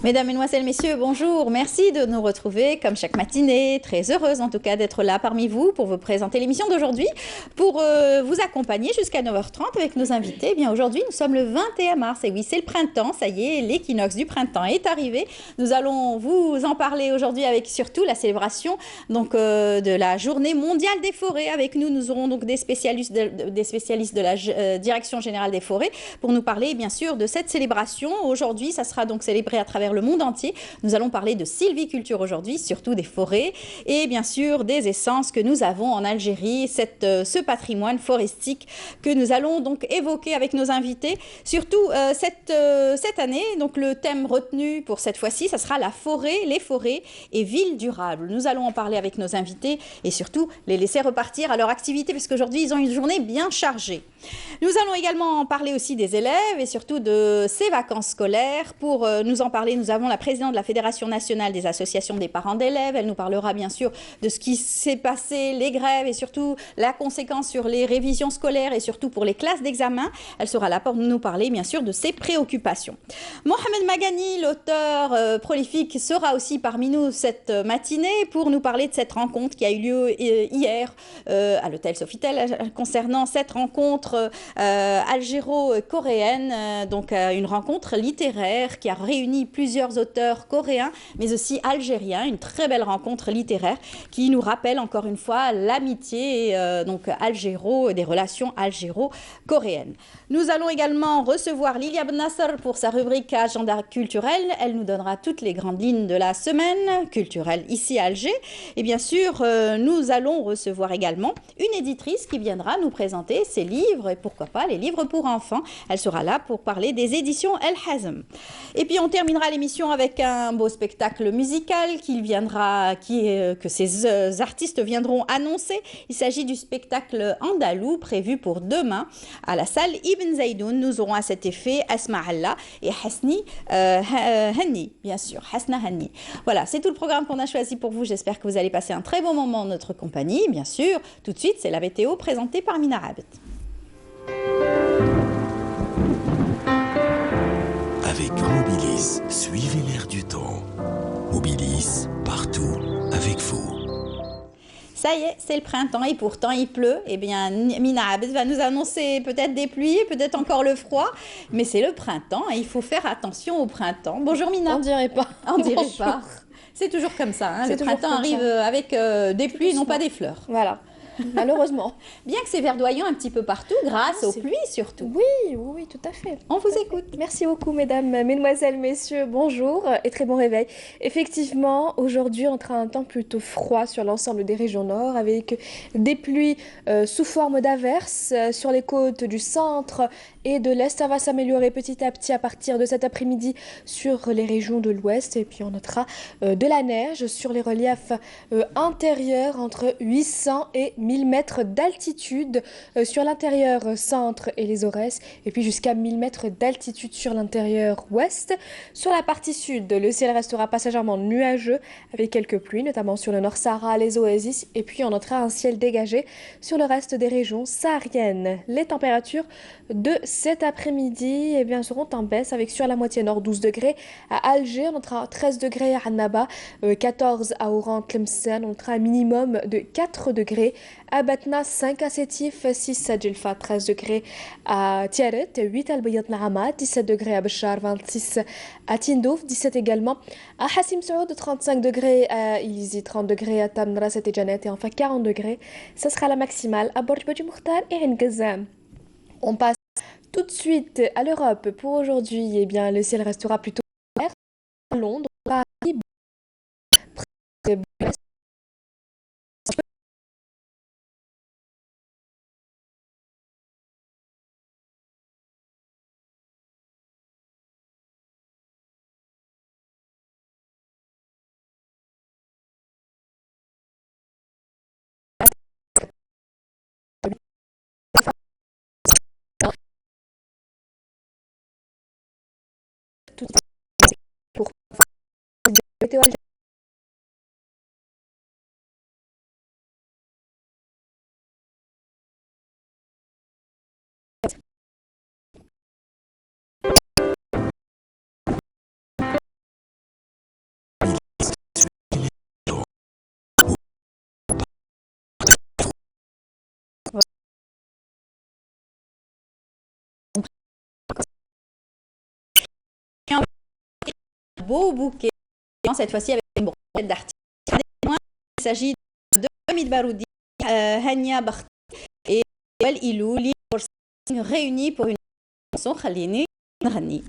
Mesdames, Mesdemoiselles, Messieurs, bonjour. Merci de nous retrouver comme chaque matinée. Très heureuse en tout cas d'être là parmi vous pour vous présenter l'émission d'aujourd'hui, pour vous accompagner jusqu'à 9h30 avec nos invités. Eh bien, aujourd'hui, nous sommes le 21 mars et oui, c'est le printemps. Ça y est, l'équinoxe du printemps est arrivé. Nous allons vous en parler aujourd'hui avec surtout la célébration de la journée mondiale des forêts. Avec nous, nous aurons donc des spécialistes de la Direction générale des forêts pour nous parler bien sûr de cette célébration. Aujourd'hui, ça sera donc célébré à travers le monde entier. Nous allons parler de sylviculture aujourd'hui, surtout des forêts et bien sûr des essences que nous avons en Algérie, ce patrimoine forestique que nous allons donc évoquer avec nos invités. Surtout cette année, donc le thème retenu pour cette fois-ci, ça sera la forêt, les forêts et villes durables. Nous allons en parler avec nos invités et surtout les laisser repartir à leur activité parce qu'aujourd'hui, ils ont une journée bien chargée. Nous allons également en parler aussi des élèves et surtout de ces vacances scolaires. Pour nous en parler, nous avons la présidente de la Fédération nationale des associations des parents d'élèves. Elle nous parlera bien sûr de ce qui s'est passé, les grèves et surtout la conséquence sur les révisions scolaires et surtout pour les classes d'examen. Elle sera là pour nous parler bien sûr de ses préoccupations. Mohamed Magani, l'auteur prolifique, sera aussi parmi nous cette matinée pour nous parler de cette rencontre qui a eu lieu hier à l'hôtel Sofitel concernant cette rencontre algéro-coréenne, une rencontre littéraire qui a réuni plusieurs auteurs coréens mais aussi algériens, une très belle rencontre littéraire qui nous rappelle encore une fois l'amitié des relations algéro-coréennes. Nous allons également recevoir Lilia Bnasser pour sa rubrique agenda culturel. Elle nous donnera toutes les grandes lignes de la semaine culturelle ici à Alger. Et bien sûr, nous allons recevoir également une éditrice qui viendra nous présenter ses livres et pourquoi pas les livres pour enfants. Elle sera là pour parler des éditions El Hazm. Et puis on terminera l'émission avec un beau spectacle musical que ces artistes viendront annoncer. Il s'agit du spectacle andalou prévu pour demain à la salle Ibn Zaydoun. Nous aurons à cet effet Asma Allah et Hasni Hanni, bien sûr, Hasna Hanni. Voilà, c'est tout le programme qu'on a choisi pour vous. J'espère que vous allez passer un très bon moment en notre compagnie, bien sûr. Tout de suite, c'est la météo présentée par Mina Abed. Avec Mobilis, suivez l'air du temps. Mobilis, partout, avec vous. Ça y est, c'est le printemps et pourtant il pleut. Eh bien, Mina Abed va nous annoncer peut-être des pluies, peut-être encore le froid, mais c'est le printemps et il faut faire attention au printemps. Bonjour Mina. On dirait pas. On dirait pas. C'est toujours comme ça. Hein. Le printemps arrive avec des pluies, non pas des fleurs. Voilà. Malheureusement. Bien que c'est verdoyant un petit peu partout, grâce aux pluies surtout. Oui, tout à fait. On vous écoute. Merci beaucoup, mesdames, mesdemoiselles, messieurs. Bonjour et très bon réveil. Effectivement, aujourd'hui, on aura un temps plutôt froid sur l'ensemble des régions nord, avec des pluies sous forme d'averses sur les côtes du centre et de l'est. Ça va s'améliorer petit à petit à partir de cet après-midi sur les régions de l'ouest. Et puis, on notera de la neige sur les reliefs intérieurs entre 800 et 1000 mètres d'altitude sur l'intérieur centre et les Aurès, et puis jusqu'à 1000 mètres d'altitude sur l'intérieur ouest. Sur la partie sud, le ciel restera passagèrement nuageux avec quelques pluies, notamment sur le Nord Sahara, les oasis, et puis on notera un ciel dégagé sur le reste des régions sahariennes. Les températures de cet après-midi seront en baisse avec sur la moitié nord 12 degrés à Alger, on notera 13 degrés à Annaba, 14 à Oran, Tlemcen, on notera un minimum de 4 degrés à Batna, 5 à Sétif, 6 à Djelfa, 13 degrés à Tiaret, 8 à Al-Bayat Nahama, 17 degrés à Béchar, 26 à Tindouf, 17 également à Hassim Saoud, 35 degrés à Ilizi, 30 degrés à Tamra, et Janet, et enfin 40 degrés. Ça sera la maximale à Borj Badi Moukhtar et Ngazam. On passe tout de suite à l'Europe. Pour aujourd'hui, le ciel restera plutôt vert à Londres, Paris, tout pour beau bouquet, cette fois-ci avec une brochette d'artistes. Il s'agit de Hamid Baroudi, Hania Bakhti et Wal Ilou, réunis pour une chanson Khalini Nghani.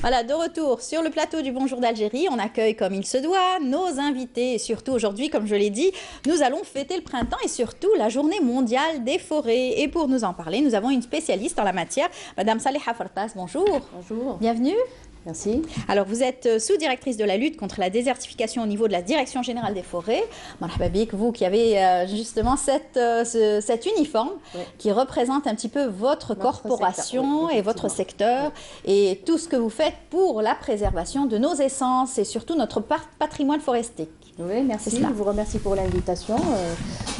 Voilà, de retour sur le plateau du Bonjour d'Algérie, on accueille comme il se doit nos invités et surtout aujourd'hui, comme je l'ai dit, nous allons fêter le printemps et surtout la journée mondiale des forêts. Et pour nous en parler, nous avons une spécialiste en la matière, Madame Saleha Fartas. Bonjour. Bonjour. Bienvenue. Merci. Alors, vous êtes sous-directrice de la lutte contre la désertification au niveau de la Direction générale des forêts. Marhaba bik, vous qui avez justement cet uniforme qui représente un petit peu votre corporation et votre secteur et tout ce que vous faites pour la préservation de nos essences et surtout notre patrimoine forestier. Oui, merci. Je vous remercie pour l'invitation.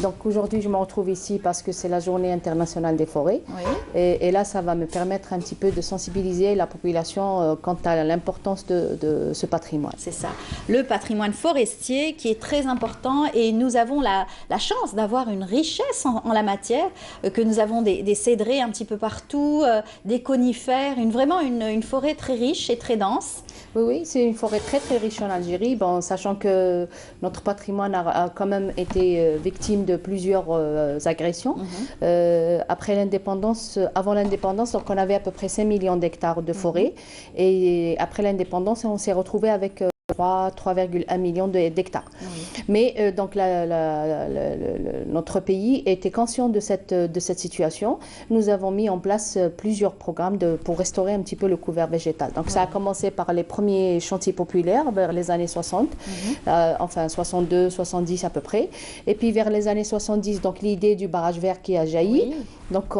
Donc aujourd'hui, je me retrouve ici parce que c'est la journée internationale des forêts. Oui. Et là, ça va me permettre un petit peu de sensibiliser la population quant à l'importance de ce patrimoine. C'est ça. Le patrimoine forestier qui est très important et nous avons la chance d'avoir une richesse en la matière, que nous avons des cédrés un petit peu partout, des conifères, vraiment une forêt très riche et très dense. Oui, c'est une forêt très très riche en Algérie, bon, sachant que notre patrimoine a quand même été victime de plusieurs agressions. Après l'indépendance, avant l'indépendance, donc on avait à peu près 5 millions d'hectares de forêt. Et après l'indépendance, on s'est retrouvé avec 3,1 millions d'hectares. Mais donc notre pays était conscient de cette situation. Nous avons mis en place plusieurs programmes pour restaurer un petit peu le couvert végétal. Donc ça a commencé par les premiers chantiers populaires vers les années 60, enfin 62, 70 à peu près. Et puis vers les années 70, donc l'idée du barrage vert qui a jailli. Donc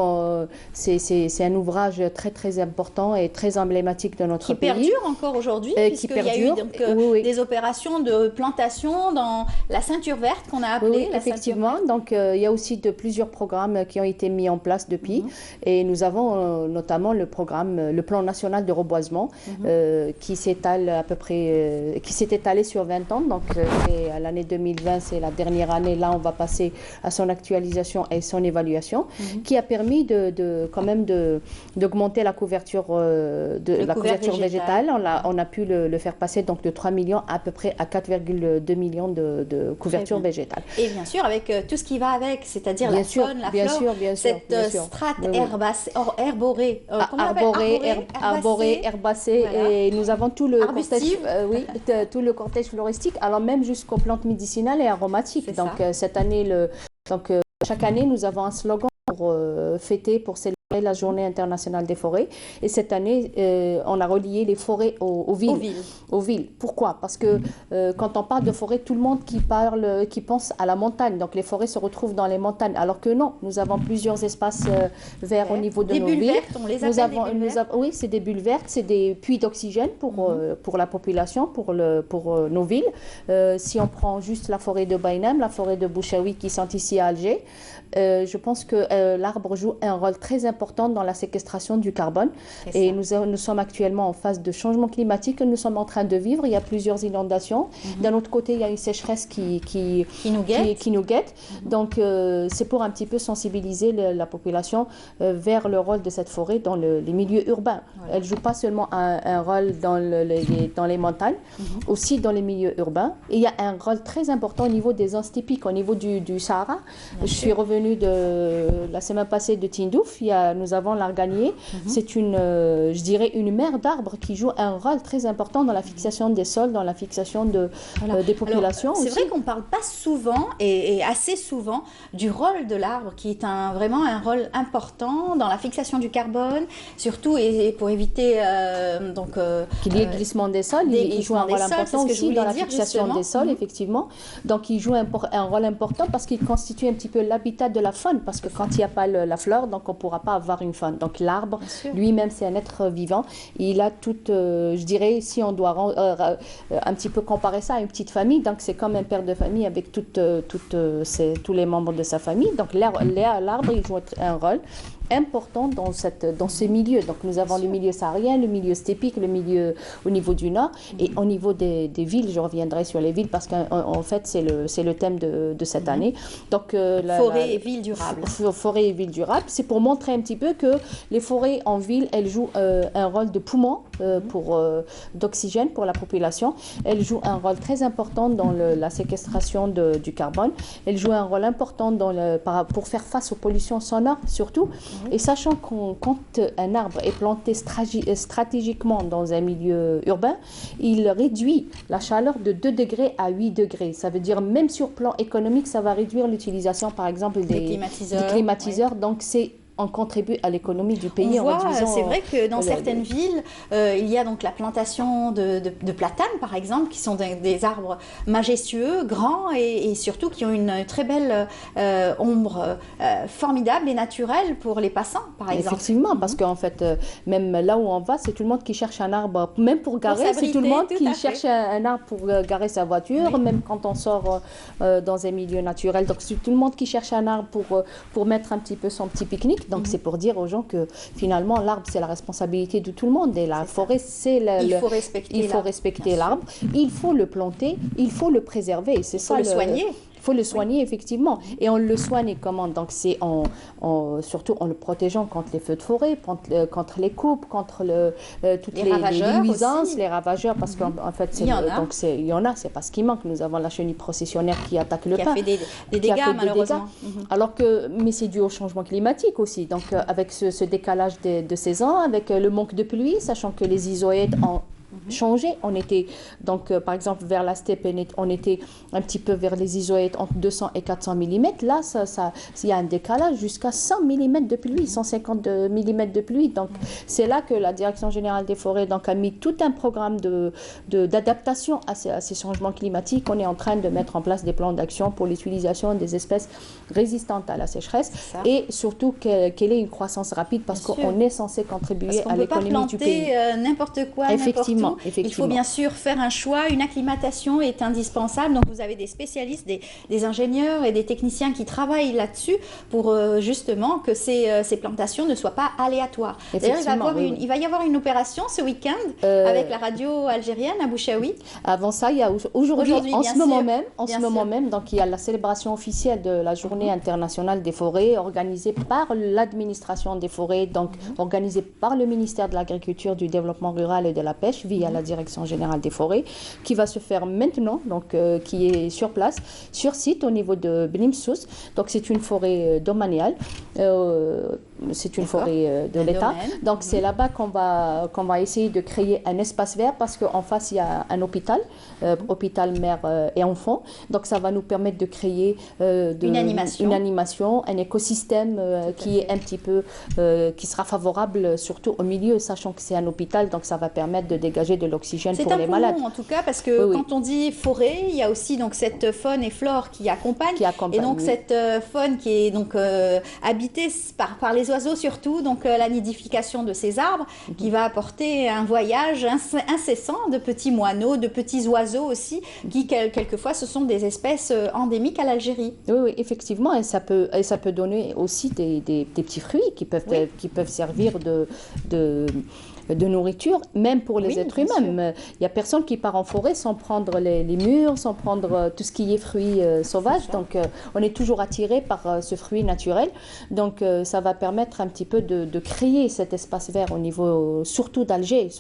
c'est un ouvrage très très important et très emblématique de notre pays. Qui perdure encore aujourd'hui, puisqu'il y a eu donc, des opérations de plantation dans la ceinture verte qu'on a appelée. Oui, effectivement. Donc il y a aussi plusieurs programmes qui ont été mis en place depuis. Et nous avons notamment le programme, le plan national de reboisement qui s'étale à peu près, qui s'est étalé sur 20 ans. Donc l'année 2020, c'est la dernière année. Là, on va passer à son actualisation et son évaluation, qui a permis quand même d'augmenter la couverture, couverture végétale. On a pu le faire passer donc de 3 millions à peu près à 4,2 millions de couverture végétale. Et bien sûr, avec tout ce qui va avec, c'est-à-dire la faune, la flore, cette strate arborée, herbacée, voilà. Et nous avons tout le cortège, tout le cortège floristique, alors même jusqu'aux plantes médicinales et aromatiques. Donc cette année, chaque année, nous avons un slogan pour fêter, pour célébrer la journée internationale des forêts. Et cette année, on a relié les forêts aux villes. Pourquoi? Parce que quand on parle de forêt, tout le monde qui pense à la montagne. Donc les forêts se retrouvent dans les montagnes. Alors que non, nous avons plusieurs espaces verts au niveau de nos villes. Vertes, on les appelle des bulles vertes. Oui, c'est des bulles vertes, c'est des puits d'oxygène pour la population, pour nos villes. Si on prend juste la forêt de Baïnem, la forêt de Bouchaoui qui sont ici à Alger, je pense que l'arbre joue un rôle très important dans la séquestration du carbone. Et nous sommes actuellement en phase de changement climatique que nous sommes en train de vivre. Il y a plusieurs inondations. D'un autre côté, il y a une sécheresse qui nous guette. Donc, c'est pour un petit peu sensibiliser la population vers le rôle de cette forêt dans les milieux urbains. Elle ne joue pas seulement un rôle dans les montagnes, aussi dans les milieux urbains. Et il y a un rôle très important au niveau des zones typiques, au niveau du Sahara. Je suis revenue la semaine passée de Tindouf. Nous avons l'Arganier. C'est je dirais, une mer d'arbres qui joue un rôle très important dans la fixation des sols, dans la fixation des populations. C'est vrai qu'on ne parle pas souvent et assez souvent du rôle de l'arbre qui est vraiment un rôle important dans la fixation du carbone, surtout et pour éviter qu'il y ait glissement des sols. Il joue un rôle important aussi dans la fixation des sols, effectivement. Donc il joue un rôle important parce qu'il constitue un petit peu l'habitat de la faune, parce que quand il n'y a pas la flore, donc on ne pourra pas avoir une faune. Donc l'arbre, lui-même, c'est un être vivant. Il a toute, je dirais, si on doit un petit peu comparer ça à une petite famille, donc c'est comme un père de famille avec tous les membres de sa famille. Donc l'arbre, il joue un rôle important dans ces milieux. Donc nous avons le milieu saharien, le milieu stépique, le milieu au niveau du nord, et au niveau des villes, je reviendrai sur les villes parce qu'en fait c'est le thème de cette année. Donc forêt et ville durable. Forêt et ville durable, c'est pour montrer un petit peu que les forêts en ville, elles jouent un rôle de poumon d'oxygène pour la population. Elles jouent un rôle très important dans la séquestration du carbone. Elles jouent un rôle important pour faire face aux pollutions sonores surtout. Et sachant qu'on, quand un arbre est planté stratégiquement dans un milieu urbain, il réduit la chaleur de 2 degrés à 8 degrés. Ça veut dire même sur plan économique, ça va réduire l'utilisation par exemple des climatiseurs. Donc on contribue à l'économie du pays en réduisant... C'est vrai que dans certaines villes, il y a donc la plantation de platanes, par exemple, qui sont des arbres majestueux, grands et surtout qui ont une très belle ombre formidable et naturelle pour les passants, par exemple. Effectivement, parce qu'en fait, même là où on va, c'est tout le monde qui cherche un arbre, même pour garer, c'est tout le monde qui cherche un arbre pour garer sa voiture, même quand on sort dans un milieu naturel. Donc, c'est tout le monde qui cherche un arbre pour mettre un petit peu son petit pique-nique. Donc, c'est pour dire aux gens que finalement, l'arbre, c'est la responsabilité de tout le monde. Et la forêt, c'est il faut respecter l'arbre. Il faut le planter, il faut le préserver. Il faut le soigner. Il faut le soigner, effectivement. Et on le soigne comment? Donc, c'est surtout en le protégeant contre les feux de forêt, contre les coupes, contre toutes les nuisances, les ravageurs, parce qu'en fait, il y en a, c'est pas ce qui manque. Nous avons la chenille processionnaire qui attaque le pain. Qui a fait des dégâts, malheureusement. Mais c'est dû au changement climatique aussi. Donc, avec ce décalage de saisons, avec le manque de pluie, sachant que les isoèdes ont changé. On était, donc, par exemple, vers la steppe, on était un petit peu vers les isoèdes entre 200 et 400 mm. Là, il y a un décalage jusqu'à 100 mm de pluie, 150 mm de pluie. Donc, c'est là que la Direction générale des forêts donc, a mis tout un programme d'adaptation à ces changements climatiques. On est en train de mettre en place des plans d'action pour l'utilisation des espèces résistantes à la sécheresse et surtout qu'elle ait une croissance rapide parce qu'on est censé contribuer à l'économie du pays. On ne peut pas planter n'importe quoi, n'importe où. Il faut bien sûr faire un choix, une acclimatation est indispensable. Donc vous avez des spécialistes, des ingénieurs et des techniciens qui travaillent là-dessus pour justement que ces plantations ne soient pas aléatoires. D'ailleurs, il va y avoir une opération ce week-end avec la radio algérienne à Bouchaoui. Avant ça, il y a aujourd'hui en ce moment même, donc il y a la célébration officielle de la Journée internationale des forêts organisée par l'administration des forêts, donc organisée par le ministère de l'Agriculture, du Développement rural et de la Pêche via la Direction générale des forêts, qui va se faire maintenant, donc qui est sur place, sur site au niveau de Blimsous. Donc c'est une forêt domaniale, c'est une forêt de l'État. Donc c'est là-bas qu'on va essayer de créer un espace vert parce qu'en face il y a un hôpital, hôpital mère et enfant. Donc ça va nous permettre de créer une animation, un écosystème qui est un petit peu, qui sera favorable surtout au milieu, sachant que c'est un hôpital, donc ça va permettre de dégager de l'oxygène pour les malades. C'est un poumon en tout cas parce que quand on dit forêt, il y a aussi donc cette faune et flore qui accompagne. Et donc cette faune qui est donc habitée par les oiseaux surtout, donc la nidification de ces arbres qui va apporter un voyage incessant de petits moineaux, de petits oiseaux aussi, qui quelquefois ce sont des espèces endémiques à l'Algérie. Oui, effectivement, et ça peut donner aussi des petits fruits qui peuvent servir de nourriture, même pour les êtres humains. Il n'y a personne qui part en forêt sans prendre les mûres, sans prendre tout ce qui est fruits sauvages. Donc, on est toujours attiré par ce fruit naturel. Donc, ça va permettre un petit peu de créer cet espace vert au niveau, surtout d'Alger,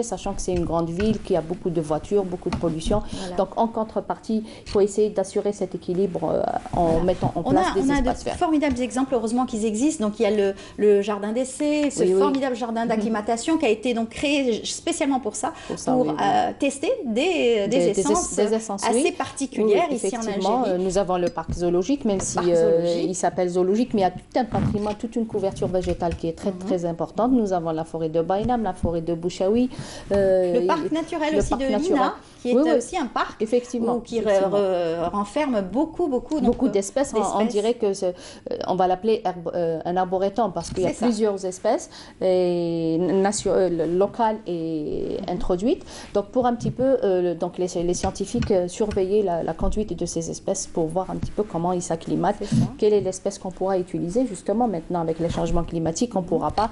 sachant que c'est une grande ville, qui a beaucoup de voitures, beaucoup de pollution. Voilà. Donc, en contrepartie, il faut essayer d'assurer cet équilibre en mettant en place des espaces verts. On a de formidables exemples, heureusement qu'ils existent. Donc, il y a le jardin d'essai, ce formidable jardin d'acclimatation qui a été donc créé spécialement pour tester des essences assez particulières ici en Algérie. Nous avons le parc zoologique, même si il s'appelle zoologique, mais il y a tout un patrimoine, toute une couverture végétale qui est très très importante. Nous avons la forêt de Bainam, la forêt de Bouchaoui. Le parc naturel aussi de Lina, qui est aussi un parc qui renferme beaucoup d'espèces. On dirait que on va l'appeler un arboretum parce qu'il y a plusieurs espèces locales et introduites. Donc pour un petit peu, donc les scientifiques surveiller la conduite de ces espèces pour voir un petit peu comment ils s'acclimatent, quelle est l'espèce qu'on pourra utiliser justement maintenant avec les changements climatiques. On ne pourra pas,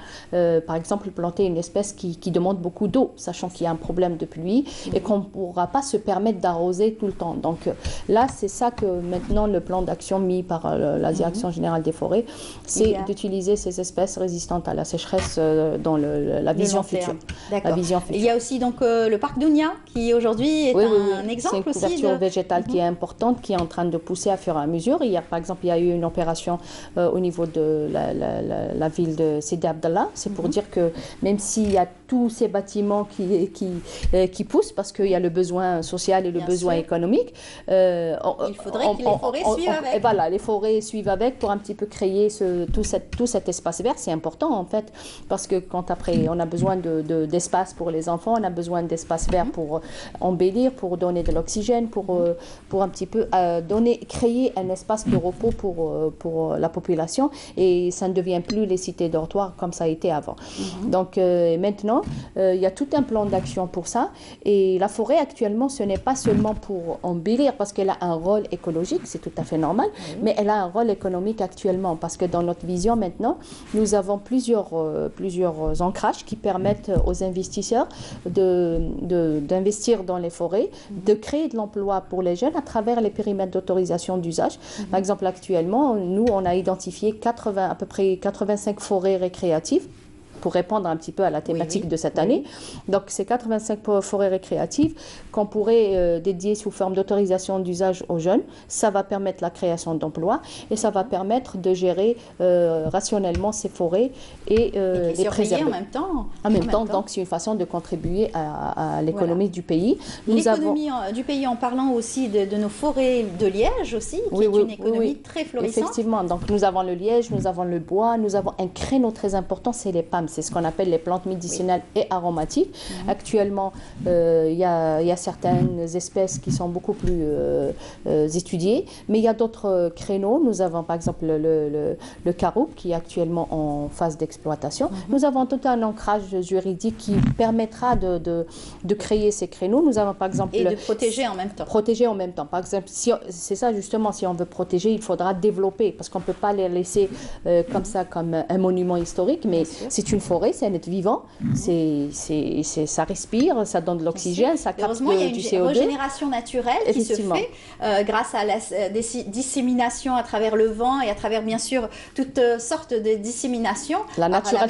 par exemple, planter une espèce qui demande beaucoup d'eau, sachant qu'il y a un problème de pluie et qu'on ne pourra pas se permettre d'arroser tout le temps. Donc là, c'est ça que maintenant le plan d'action mis par la Direction générale des forêts, c'est d'utiliser ces espèces résistantes à la sécheresse dans la Le vision long terme. future. La D'accord. vision Il future. y a aussi donc le parc Dounia qui aujourd'hui est un exemple C'est une aussi couverture végétale qui est importante, qui est en train de pousser à fur et à mesure. Par exemple, il y a eu une opération au niveau de la ville de Sidi Abdallah. C'est pour dire que même s'il y a tous ces bâtiments qui poussent, parce qu'il y a le besoin social et le Bien besoin sûr. économique, Il faudrait que les forêts suivent avec. Et voilà, les forêts suivent avec pour un petit peu créer tout cet espace vert. C'est important en fait, parce que quand après on a besoin d'espace pour les enfants, on a besoin d'espace vert pour embellir, pour donner de l'oxygène, pour un petit peu créer un espace de repos pour la population, et ça ne devient plus les cités dortoirs comme ça a été avant. Donc maintenant, il y a tout un plan d'action pour ça, et la forêt actuellement, ce n'est pas seulement pour embellir, parce qu'elle a un rôle écologique, c'est tout à fait normal, mais elle a un rôle économique actuellement, parce que dans notre vision maintenant, nous avons plusieurs ancrages qui permettent aux investisseurs d'investir dans les forêts, de créer de l'emploi pour les jeunes à travers les périmètres d'autorisation d'usage. Par exemple, actuellement, nous, on a identifié à peu près 85 forêts récréatives pour répondre un petit peu à la thématique de cette année. Donc, ces 85 forêts récréatives qu'on pourrait dédier sous forme d'autorisation d'usage aux jeunes, ça va permettre la création d'emplois et ça va permettre de gérer rationnellement ces forêts et les préserver. En même temps. En même temps, donc c'est une façon de contribuer à l'économie du pays. L'économie du pays, en parlant aussi de nos forêts de liège aussi, qui est une économie très florissante. Effectivement, donc nous avons le liège, nous avons le bois, nous avons un créneau très important, c'est les PAM. C'est ce qu'on appelle les plantes médicinales et aromatiques. Actuellement, il y a certaines espèces qui sont beaucoup plus étudiées, mais il y a d'autres créneaux. Nous avons par exemple le caroub qui est actuellement en phase d'exploitation. Nous avons tout un ancrage juridique qui permettra de créer ces créneaux. Nous avons par exemple... Et de protéger en même temps. Protéger en même temps. Par exemple, c'est ça justement, si on veut protéger, il faudra développer, parce qu'on ne peut pas les laisser comme ça, comme un monument historique, mais c'est une forêt, c'est un être vivant, ça respire, ça donne de l'oxygène, ça capte du CO2. Heureusement, il y a une régénération naturelle qui se fait grâce à la dissémination à travers le vent et à travers, bien sûr, toutes sortes de disséminations. La nature, elle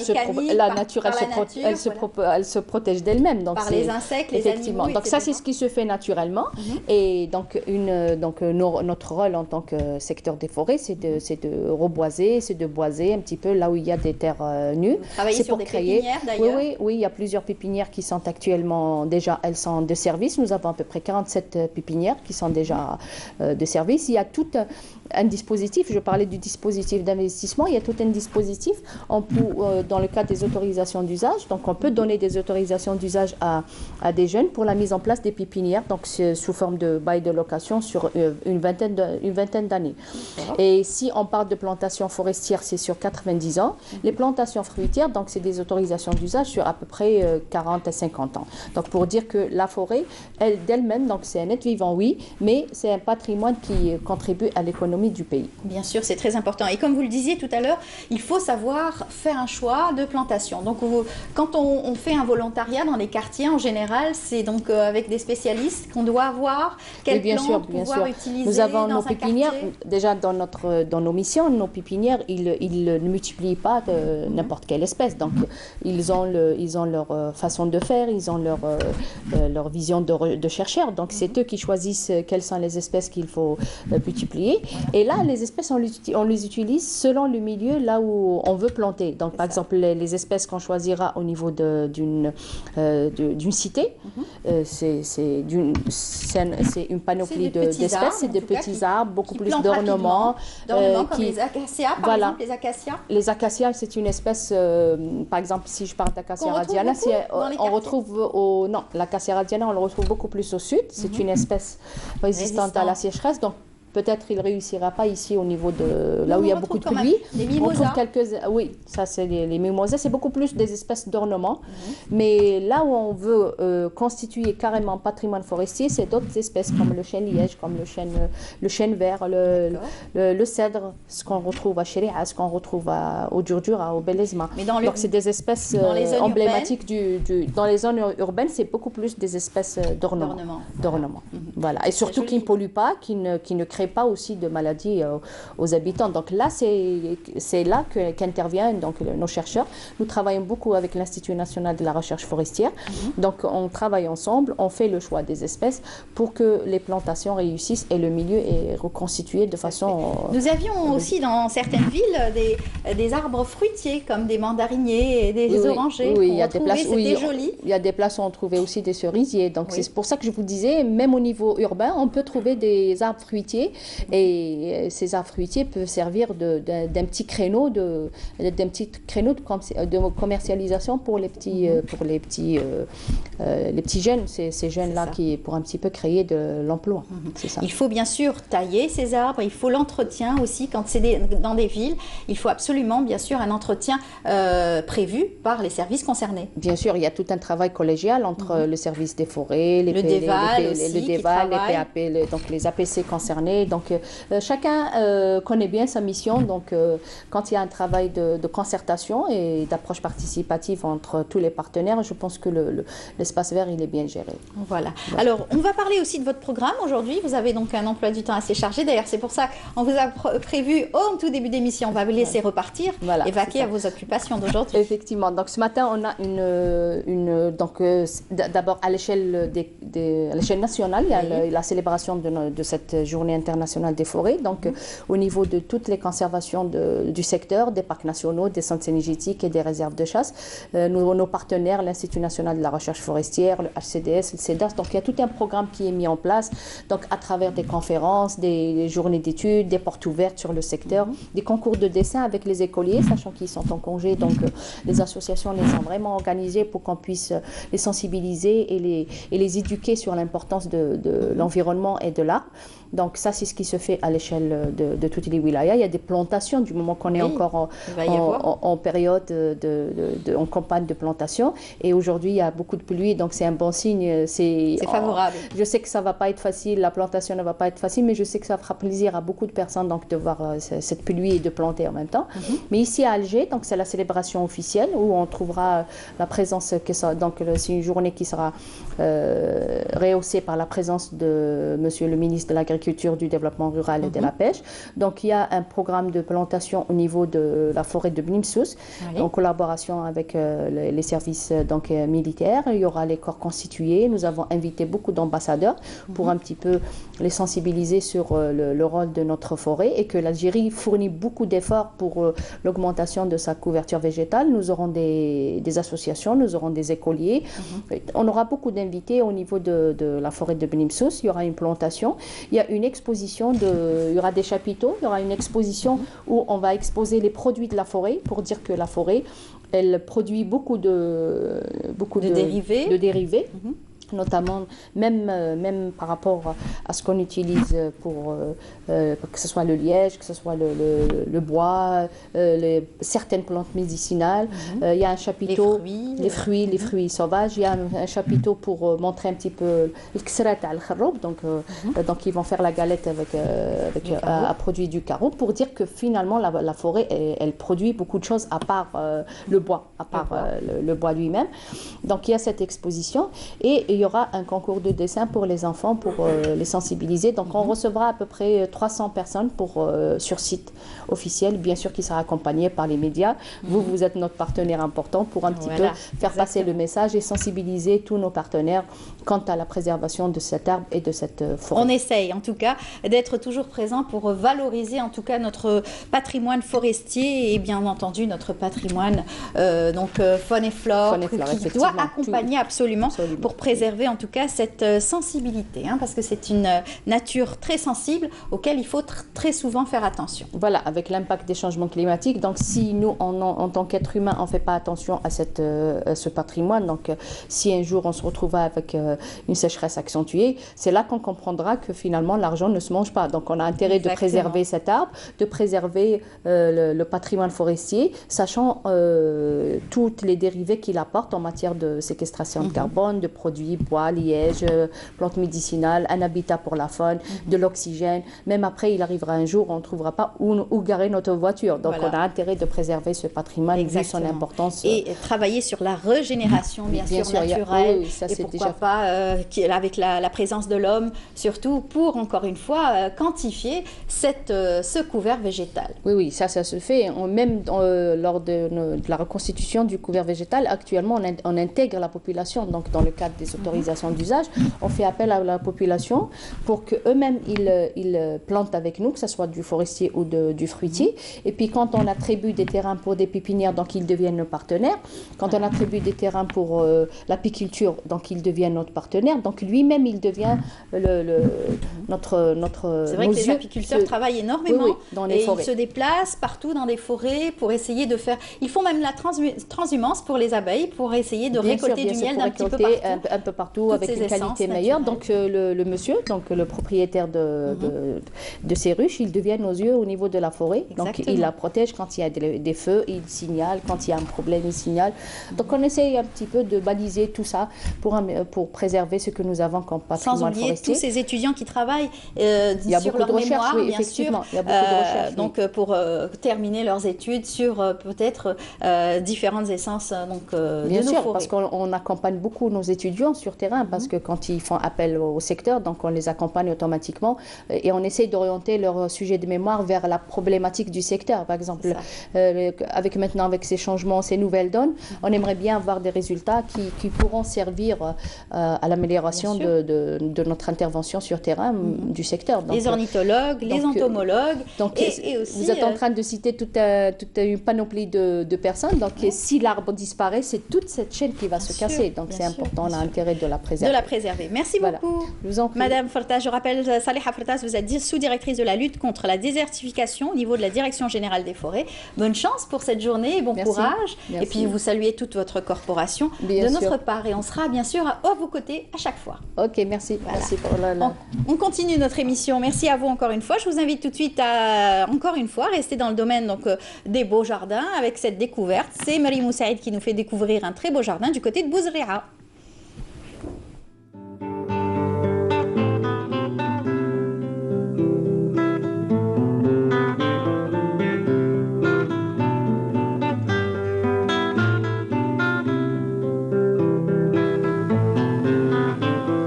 se protège d'elle-même. Par les insectes, les animaux, donc ça, c'est ce qui se fait naturellement. Et donc, notre rôle en tant que secteur des forêts, c'est de reboiser, c'est de boiser un petit peu là où il y a des terres nues. Travailler sur des pépinières d'ailleurs. Oui, il y a plusieurs pépinières qui sont actuellement déjà, elles sont de service. Nous avons à peu près 47 pépinières qui sont déjà de service. Il y a tout un dispositif, je parlais du dispositif d'investissement, il y a tout un dispositif dans le cadre des autorisations d'usage. Donc on peut donner des autorisations d'usage à des jeunes pour la mise en place des pépinières, donc sous forme de bail de location sur une vingtaine d'années. Et si on parle de plantation forestière, c'est sur 90 ans. Les plantations fruitières, donc c'est des autorisations d'usage sur à peu près 40 à 50 ans. Donc pour dire que la forêt, d'elle-même, donc c'est un être vivant, oui, mais c'est un patrimoine qui contribue à l'économie du pays. Bien sûr, c'est très important. Et comme vous le disiez tout à l'heure, il faut savoir faire un choix de plantation. Donc quand on fait un volontariat dans les quartiers, en général, c'est donc avec des spécialistes qu'on doit avoir quelles plantes pouvoir utiliser. Nous avons nos pépinières, déjà dans nos missions, nos pépinières, ils ne multiplient pas n'importe quelle espèce. Donc ils ont leur façon de faire, ils ont leur vision de chercheurs. Donc c'est eux qui choisissent quelles sont les espèces qu'il faut multiplier. Et là, les espèces, on les utilise selon le milieu là où on veut planter. Donc par exemple, les espèces qu'on choisira au niveau d'une cité, c'est une panoplie d'espèces, c'est des petits arbres, beaucoup plus d'ornements. Comme les acacias, par exemple, les acacias. Les acacias, c'est une espèce, par exemple, si je parle d'Acacia radiana, on retrouve l'Acacia radiana, on le retrouve beaucoup plus au sud. C'est une espèce résistante à la sécheresse. Donc, peut-être il ne réussira pas ici au niveau de là où il y a beaucoup de pluie. Les mimosas. Oui, ça c'est les mimosas, c'est beaucoup plus des espèces d'ornements. Mais là où on veut constituer carrément patrimoine forestier, c'est d'autres espèces comme le chêne liège, comme le chêne vert, le cèdre, ce qu'on retrouve à Sheria, ce qu'on retrouve au Djurdjura, au Belezma. Donc c'est des espèces emblématiques dans les zones urbaines, c'est beaucoup plus des espèces d'ornements. Voilà. Et surtout qui ne polluent pas, qui ne créent crée pas aussi de maladies aux habitants. Donc là, c'est là qu'interviennent donc nos chercheurs. Nous travaillons beaucoup avec l'Institut national de la recherche forestière. Donc on travaille ensemble, on fait le choix des espèces pour que les plantations réussissent et le milieu est reconstitué de façon... Nous avions aussi dans certaines villes des arbres fruitiers comme des mandariniers et des orangers. Oui, il y a des places où joli. Il y a des places où on trouvait aussi des cerisiers. Donc c'est pour ça que je vous disais, même au niveau urbain, on peut trouver des arbres fruitiers et ces arbres fruitiers peuvent servir d'un petit créneau de commercialisation pour les petits jeunes, ces jeunes-là qui pour un petit peu créer de l'emploi. C'est ça. Il faut bien sûr tailler ces arbres, il faut l'entretien aussi quand c'est dans des villes. Il faut absolument bien sûr un entretien prévu par les services concernés. Bien sûr, il y a tout un travail collégial entre le service des forêts, le DEVAL, les PAP, donc les APC concernés. Donc chacun connaît bien sa mission. Donc quand il y a un travail de concertation et d'approche participative entre tous les partenaires, je pense que l'espace vert il est bien géré. Voilà. Alors on va parler aussi de votre programme aujourd'hui. Vous avez donc un emploi du temps assez chargé. D'ailleurs c'est pour ça qu'on vous a prévu au tout début d'émission, on va vous laisser repartir et vaquer à vos occupations d'aujourd'hui. Effectivement. Donc ce matin on a d'abord à l'échelle nationale, il y a la célébration de cette journée internationale des forêts. Donc au niveau de toutes les conservations du secteur, des parcs nationaux, des centres énergétiques et des réserves de chasse, nos partenaires, l'Institut national de la recherche forestière, le HCDS, le CEDAS, donc il y a tout un programme qui est mis en place, donc à travers des conférences, des journées d'études, des portes ouvertes sur le secteur, des concours de dessin avec les écoliers, sachant qu'ils sont en congé, donc les associations les ont vraiment organisées pour qu'on puisse les sensibiliser et les éduquer sur l'importance de l'environnement et de l'art. Donc ça, c'est ce qui se fait à l'échelle de toutes les wilayas. Il y a des plantations du moment qu'on est encore en période en campagne de plantation. Et aujourd'hui, il y a beaucoup de pluie, donc c'est un bon signe. C'est favorable. Je sais que ça ne va pas être facile, la plantation ne va pas être facile, mais je sais que ça fera plaisir à beaucoup de personnes donc, de voir cette pluie et de planter en même temps. Mais ici à Alger, donc c'est la célébration officielle où on trouvera la présence, donc c'est une journée qui sera rehaussée par la présence de Monsieur le ministre de l'Agriculture, du Développement rural et de la Pêche. Donc il y a un programme de plantation au niveau de la forêt de Bnimsous, en collaboration avec les services militaires. Il y aura les corps constitués. Nous avons invité beaucoup d'ambassadeurs pour un petit peu les sensibiliser sur le rôle de notre forêt et que l'Algérie fournit beaucoup d'efforts pour l'augmentation de sa couverture végétale. Nous aurons des associations, nous aurons des écoliers. On aura beaucoup d'invités au niveau de la forêt de Bnimsous. Il y aura une plantation. Il y a une exposition, il y aura des chapiteaux, il y aura une exposition où on va exposer les produits de la forêt pour dire que la forêt, elle produit beaucoup de dérivés. Notamment même par rapport à ce qu'on utilise pour que ce soit le liège, que ce soit le bois, certaines plantes médicinales. Il y a un chapiteau, les fruits sauvages. Il y a un chapiteau pour montrer un petit peu le ksrat al-kharoub, donc ils vont faire la galette avec à produit du caroub pour dire que finalement la forêt elle produit beaucoup de choses à part le bois, le bois lui-même. Donc il y a cette exposition et il y aura un concours de dessin pour les enfants pour les sensibiliser. Donc on recevra à peu près 300 personnes sur site officiel, bien sûr qui sera accompagné par les médias. Vous êtes notre partenaire important pour un petit peu faire passer le message et sensibiliser tous nos partenaires quant à la préservation de cet arbre et de cette forêt. On essaye en tout cas d'être toujours présent pour valoriser en tout cas notre patrimoine forestier et bien entendu notre patrimoine faune et flore qui doit accompagner absolument pour préserver en tout cas cette sensibilité, parce que c'est une nature très sensible auquel il faut très souvent faire attention. Voilà, avec l'impact des changements climatiques, donc si nous, en tant qu'être humain, on ne fait pas attention à ce patrimoine, donc si un jour on se retrouve avec une sécheresse accentuée, c'est là qu'on comprendra que finalement l'argent ne se mange pas. Donc on a intérêt de préserver cet arbre, de préserver le patrimoine forestier, sachant toutes les dérivés qu'il apporte en matière de séquestration de carbone, de produits fruits, bois, lièges, plantes médicinales, un habitat pour la faune, de l'oxygène. Même après, il arrivera un jour, on ne trouvera pas où garer notre voiture. Donc, on a intérêt de préserver ce patrimoine vu son importance. Et travailler sur la régénération, bien sûr, naturelle. Oui, ça, et pourquoi pas, avec la présence de l'homme, surtout pour, encore une fois, quantifier ce couvert végétal. Oui, ça se fait. Même lors de la reconstitution du couvert végétal, actuellement, on intègre la population. Donc, dans le cadre des autorisations d'usage, on fait appel à la population pour qu'eux-mêmes, ils plantent avec nous, que ce soit du forestier ou du fruitier. Et puis, quand on attribue des terrains pour des pépinières, donc ils deviennent nos partenaires. Quand on attribue des terrains pour l'apiculture, donc il devient notre partenaire. Donc, lui-même, il devient notre C'est vrai que les apiculteurs travaillent énormément dans les forêts. Ils se déplacent partout dans des forêts pour essayer de faire... Ils font même la transhumance pour les abeilles pour essayer de récolter du miel d'un petit peu partout. Un peu partout avec une qualité meilleure. Donc le monsieur, donc le propriétaire de ces ruches, il devient nos yeux au niveau de la forêt. Exactement. Donc il la protège quand il y a des feux, il signale. Quand il y a un problème, il signale. Donc on essaye un petit peu de baliser tout ça pour préserver ce que nous avons comme patrimoine forestier. Sans oublier tous ces étudiants qui travaillent sur leur mémoire, bien sûr. Il y a beaucoup de recherches. Donc pour terminer leurs études sur peut-être différentes essences bien de nos sûr, forêts. parce qu'on accompagne beaucoup nos étudiants sur terrain, parce que quand ils font appel au secteur, donc on les accompagne automatiquement et on essaye d'orienter leur sujet de mémoire vers la problématique du secteur. Par exemple, avec ces changements, ces nouvelles donnes, on aimerait bien avoir des résultats qui pourront servir à l'amélioration de notre intervention sur terrain du secteur. Donc, les ornithologues, les entomologues. Donc, et aussi, vous êtes en train de citer toute une panoplie de personnes. Donc, si l'arbre disparaît, c'est toute cette chaîne qui va se casser. Donc, c'est important, on a intérêt de la préserver. Merci beaucoup. Je vous en prie. Madame Fortas, je rappelle, Saliha Fortas, vous êtes sous-directrice de la lutte contre la désertification au niveau de la Direction Générale des Forêts. Bonne chance pour cette journée et bon courage. Merci. Et puis, vous saluez toute votre corporation de notre part. Et on sera bien sûr à vos côtés à chaque fois. Ok, merci. Voilà. Merci pour on continue notre émission. Merci à vous encore une fois. Je vous invite tout de suite à, encore une fois, rester dans le domaine des beaux jardins avec cette découverte. C'est Marie Moussaïd qui nous fait découvrir un très beau jardin du côté de Bouzria.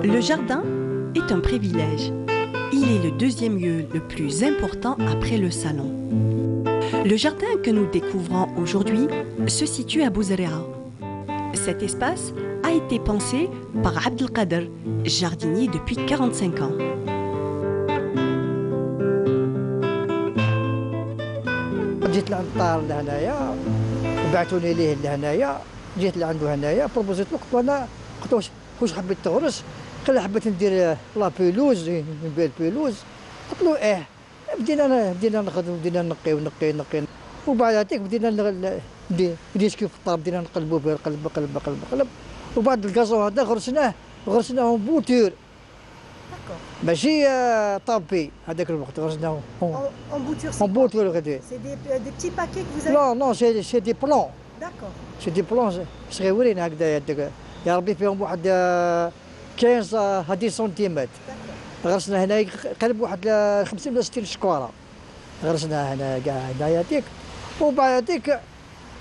Le jardin est un privilège. Il est le deuxième lieu le plus important après le salon. Le jardin que nous découvrons aujourd'hui se situe à Bouzria. Cet espace a été pensé par Abdelkader, jardinier depuis 45 ans. جيت لعند الطار لهنايا بعثوني ليه لهنايا جيت لعنده هنايا بروبوزيت له قلت له انا قلت واش حبيت تغرس قال لي حبيت ندير لا بيلوز نبيع البيلوز قلت له بدينا نخدم بدينا نقي وبعد هذيك بدينا ديسكي في الطار بدينا نقلبوا به قلب وبعد الكازون هذا غرسناه بوتور ماشي طابي هذاك الوقت غرسناه en bouture غادي C'est des petits paquets que vous avez. non c'est des plants. D'accord. C'est des plants صغيورين هكذا يا ربي فيهم واحد 15 هادي سنتيمتر. غرسنا هنا قريب واحد 50 ولا 60 شكوره غرسنا هنا كاع هنايا ديك وبعد هذيك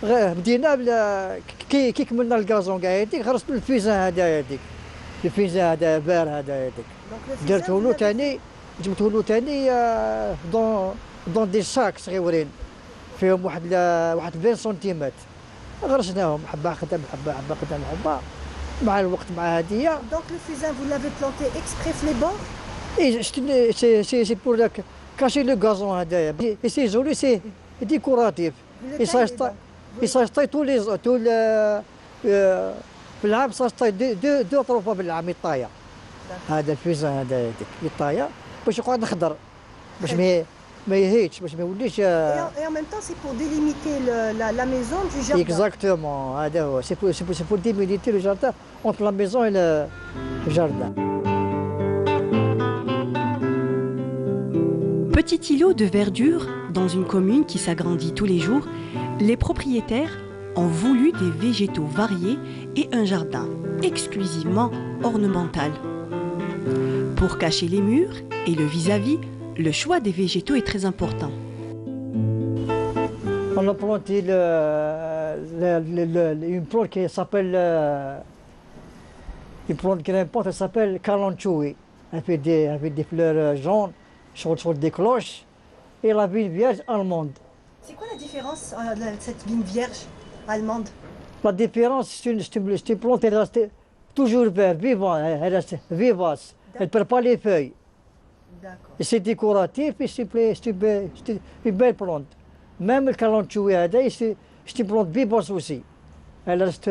بدينا كي كملنا الكازون كاع هذيك غرست الفيزان هذايا ديك الفيزان هذا بار هذايا ديك درته له ثاني جبته له ثاني دون دي ساك صغيورين فيهم واحد 20 سنتيمتر غرسناهم حبه قدام حبه قدام حبه مع الوقت مع هديه. Donc le fusain vous l'avez planté exprès les bords. Et c'est pour cacher le gazon هذايا. Et c'est joli, c'est décoratif. Et ça se taille tous في العام ça se taille deux trois fois بالعام يطايا. هذا الفيزان هذايا يطايا باش يقعد خضر باش ما يهيتش باش ما يوليش. Et en même temps c'est pour délimiter la maison du jardin. Exactement, هذا هو. C'est pour délimiter le jardin entre la maison et le jardin. Petit îlot de verdure dans une commune qui s'agrandit tous les jours, les propriétaires ont voulu des végétaux variés et un jardin exclusivement ornemental. Pour cacher les murs et le vis-à-vis, le choix des végétaux est très important. On a planté une plante qui s'appelle une plante grimpante, elle s'appelle calanchoe, avec des fleurs jaunes sur des cloches, et la vigne vierge allemande. C'est quoi la différence de cette vigne vierge allemande? La différence, c'est une plante, elle reste toujours verte, vivante, elle reste vivace, elle ne perd pas les feuilles. D'accord. Et c'est décoratif, et c'est une belle plante. Même le calanchoe, c'est une plante vivace aussi. Elle reste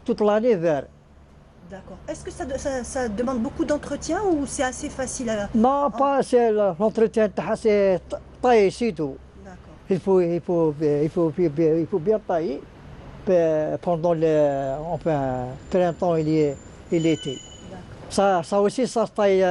toute l'année verte. D'accord. Est-ce que ça demande beaucoup d'entretien ou c'est assez facile à... Non, pas c'est l'entretien, c'est tailler, c'est tout. D'accord. Il faut bien tailler pendant le printemps et l'été. Ça aussi, ça se taille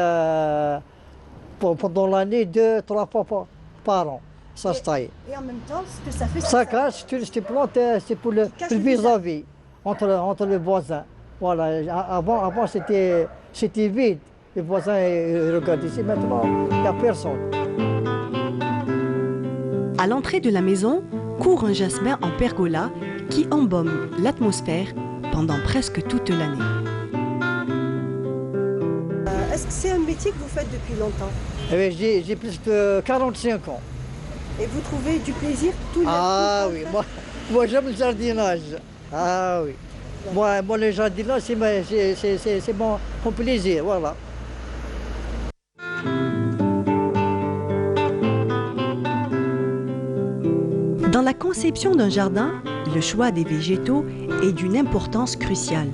pendant l'année 2-3 fois par an. Ça se taille. Et en même temps, ce que ça fait, Ça cache, cette plante, c'est pour le vis-à-vis entre les voisins. Voilà. Avant c'était vide. Les voisins regardent ici, maintenant, il n'y a personne. À l'entrée de la maison, court un jasmin en pergola qui embaume l'atmosphère pendant presque toute l'année. Est-ce que c'est un métier que vous faites depuis longtemps? J'ai plus de 45 ans. Et vous trouvez du plaisir tous les jours? Ah oui, moi j'aime le jardinage. Ah oui. Moi le jardinage, c'est mon plaisir, voilà. Dans la conception d'un jardin, le choix des végétaux est d'une importance cruciale.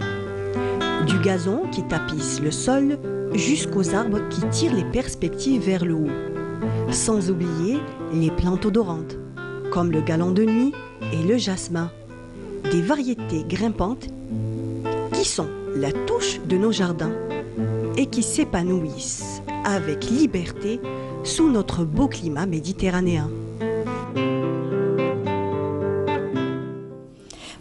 Du gazon qui tapisse le sol jusqu'aux arbres qui tirent les perspectives vers le haut. Sans oublier les plantes odorantes, comme le galan de nuit et le jasmin. Des variétés grimpantes qui sont la touche de nos jardins et qui s'épanouissent avec liberté sous notre beau climat méditerranéen.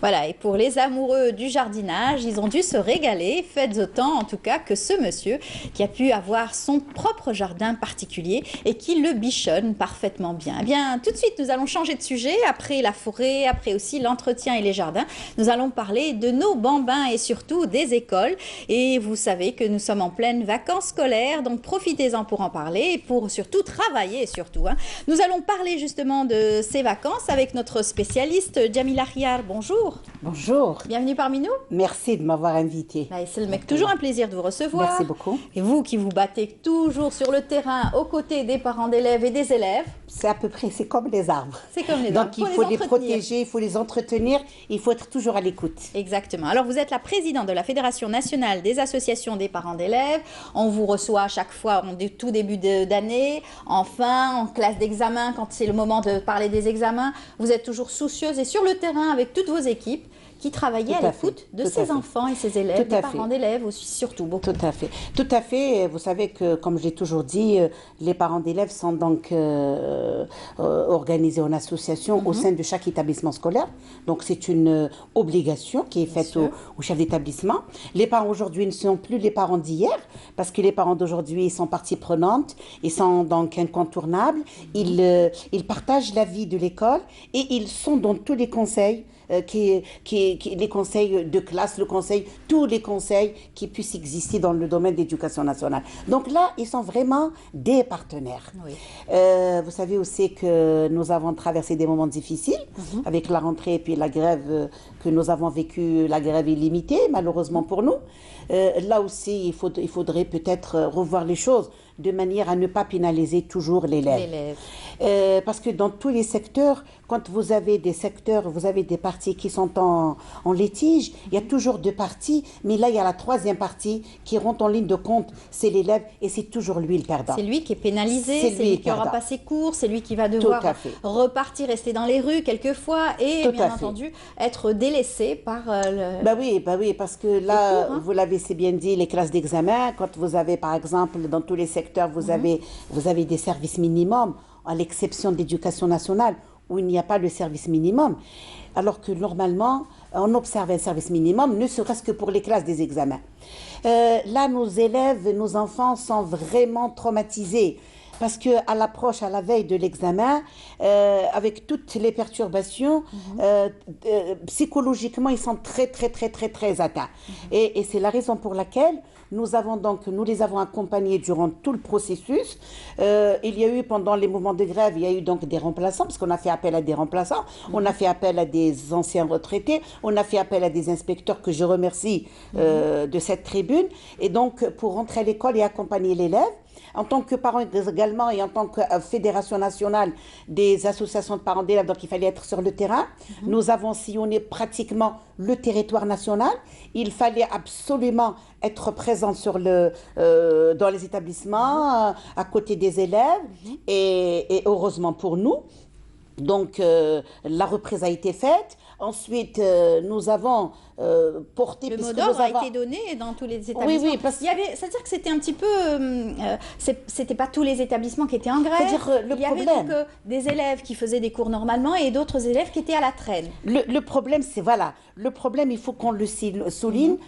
Voilà, et pour les amoureux du jardinage, ils ont dû se régaler, faites autant en tout cas que ce monsieur qui a pu avoir son propre jardin particulier et qui le bichonne parfaitement bien. Eh bien, tout de suite, nous allons changer de sujet. Après la forêt, après aussi l'entretien et les jardins, nous allons parler de nos bambins et surtout des écoles. Et vous savez que nous sommes en pleine vacances scolaires, donc profitez-en pour en parler et pour surtout travailler surtout. Nous allons parler justement de ces vacances avec notre spécialiste Jamila Riar. Bonjour. Bonjour. Bienvenue parmi nous. Merci de m'avoir invité. C'est le mec, toujours un plaisir de vous recevoir. Merci beaucoup. Et vous qui vous battez toujours sur le terrain aux côtés des parents d'élèves et des élèves. C'est à peu près, c'est comme les arbres. C'est comme les arbres. Donc il faut les protéger, il faut les entretenir, il faut être toujours à l'écoute. Exactement. Alors vous êtes la présidente de la Fédération nationale des associations des parents d'élèves. On vous reçoit à chaque fois en tout début d'année, en classe d'examen, quand c'est le moment de parler des examens. Vous êtes toujours soucieuse et sur le terrain avec toutes vos équipes qui travaillaient à l'écoute de ces enfants et ces élèves, des parents d'élèves aussi, surtout beaucoup. Tout à fait. Tout à fait. Vous savez que, comme j'ai toujours dit, les parents d'élèves sont donc organisés en association au sein de chaque établissement scolaire. Donc c'est une obligation qui est faite au chef d'établissement. Les parents aujourd'hui ne sont plus les parents d'hier, parce que les parents d'aujourd'hui sont partie prenante, ils sont donc incontournables, ils partagent la vie de l'école et ils sont dans tous les conseils. Les conseils de classe, tous les conseils qui puissent exister dans le domaine de l'éducation nationale. Donc là, ils sont vraiment des partenaires. Oui. Vous savez aussi que nous avons traversé des moments difficiles avec la rentrée et puis la grève que nous avons vécue, la grève illimitée, malheureusement pour nous. Là aussi, il faudrait peut-être revoir les choses de manière à ne pas pénaliser toujours l'élève. Parce que dans tous les secteurs, quand vous avez des secteurs, vous avez des parties qui sont en litige, il y a toujours deux parties, mais là, il y a la troisième partie qui rentre en ligne de compte, c'est l'élève, et c'est toujours lui le perdant. C'est lui qui est pénalisé, c'est lui qui n'aura pas ses cours, c'est lui qui va devoir repartir, rester dans les rues quelquefois, et bien entendu, être délaissé par le... Bah oui, parce que là, vous l'avez si bien dit, les classes d'examen, quand vous avez, par exemple, dans tous les secteurs, vous avez des services minimums, à l'exception de l'éducation nationale, où il n'y a pas le service minimum. Alors que normalement, on observe un service minimum, ne serait-ce que pour les classes des examens. Là, nos élèves, nos enfants sont vraiment traumatisés. Parce qu'à l'approche, à la veille de l'examen, avec toutes les perturbations, psychologiquement, ils sont très, très, très, très, très atteints. Et c'est la raison pour laquelle nous les avons accompagnés durant tout le processus. Il y a eu, pendant les mouvements de grève, il y a eu donc des remplaçants, parce qu'on a fait appel à des remplaçants, on a fait appel à des anciens retraités, on a fait appel à des inspecteurs que je remercie de cette tribune. Et donc, pour rentrer à l'école et accompagner l'élève, en tant que parent également et en tant que fédération nationale des associations de parents d'élèves, donc il fallait être sur le terrain. Nous avons sillonné pratiquement le territoire national. Il fallait absolument être présent dans les établissements, à côté des élèves. Et heureusement pour nous, donc la reprise a été faite. Ensuite, nous avons porté... Le mot d'ordre a été donné dans tous les établissements. Oui, oui, parce que... C'est-à-dire que c'était un petit peu... c'était pas tous les établissements qui étaient en grève. Il y avait donc des élèves qui faisaient des cours normalement et d'autres élèves qui étaient à la traîne. Le problème, c'est... Voilà. Le problème, il faut qu'on le souligne,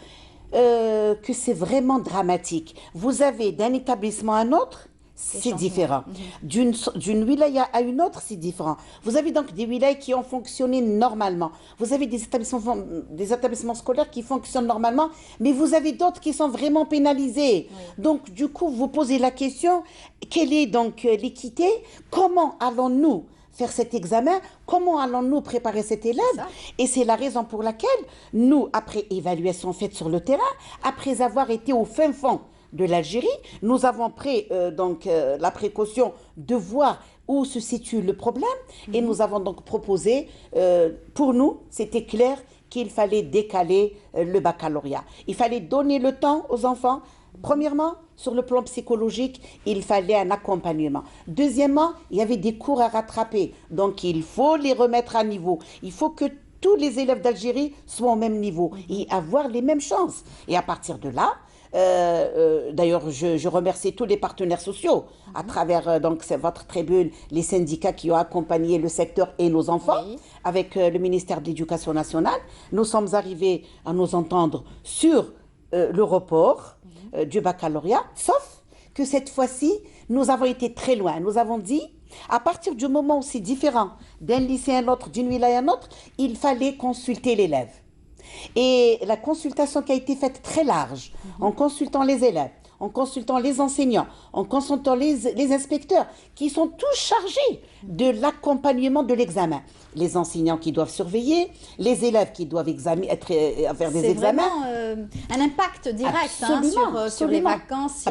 que c'est vraiment dramatique. Vous avez d'un établissement à un autre... C'est différent. D'une wilaya à une autre, c'est différent. Vous avez donc des wilayas qui ont fonctionné normalement. Vous avez des établissements scolaires qui fonctionnent normalement, mais vous avez d'autres qui sont vraiment pénalisés. Donc, du coup, vous posez la question, quelle est donc l'équité? Comment allons-nous faire cet examen? Comment allons-nous préparer cet élève? Et c'est la raison pour laquelle nous, après évaluation faite sur le terrain, après avoir été au fin fond de l'Algérie, nous avons pris la précaution de voir où se situe le problème et nous avons donc proposé, pour nous, c'était clair qu'il fallait décaler le baccalauréat. Il fallait donner le temps aux enfants. Premièrement, sur le plan psychologique, il fallait un accompagnement. Deuxièmement, il y avait des cours à rattraper. Donc, il faut les remettre à niveau. Il faut que tous les élèves d'Algérie soient au même niveau et avoir les mêmes chances. Et à partir de là, d'ailleurs, je remercie tous les partenaires sociaux à travers votre tribune, les syndicats qui ont accompagné le secteur et nos enfants avec le ministère de l'Éducation nationale. Nous sommes arrivés à nous entendre sur le report du baccalauréat, sauf que cette fois-ci, nous avons été très loin. Nous avons dit, à partir du moment où c'est différent d'un lycée à un autre, d'une wilaya à un autre, il fallait consulter l'élève. Et la consultation qui a été faite très large, en consultant les élèves, en consultant les enseignants, en consultant les inspecteurs, qui sont tous chargés de l'accompagnement de l'examen. Les enseignants qui doivent surveiller, les élèves qui doivent faire des examens. C'est vraiment un impact direct sur les vacances,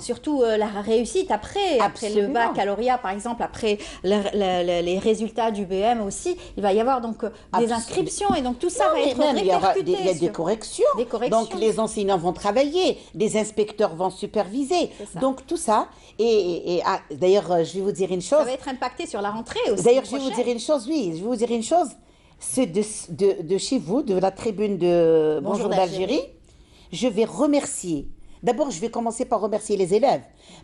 surtout la réussite après le baccalauréat, par exemple, après les résultats du BM aussi. Il va y avoir donc des inscriptions et donc tout ça va être répercuté. Il y a des corrections. Donc les enseignants vont travailler, les inspecteurs vont superviser. Donc tout ça. D'ailleurs, je vais vous dire une chose. Ça va être impacté sur la rentrée aussi. D'ailleurs, je vais vous dire une chose, je vais vous dire une chose. C'est de chez vous, de la tribune de Bonjour d'Algérie. Je vais remercier. D'abord, je vais commencer par remercier les élèves.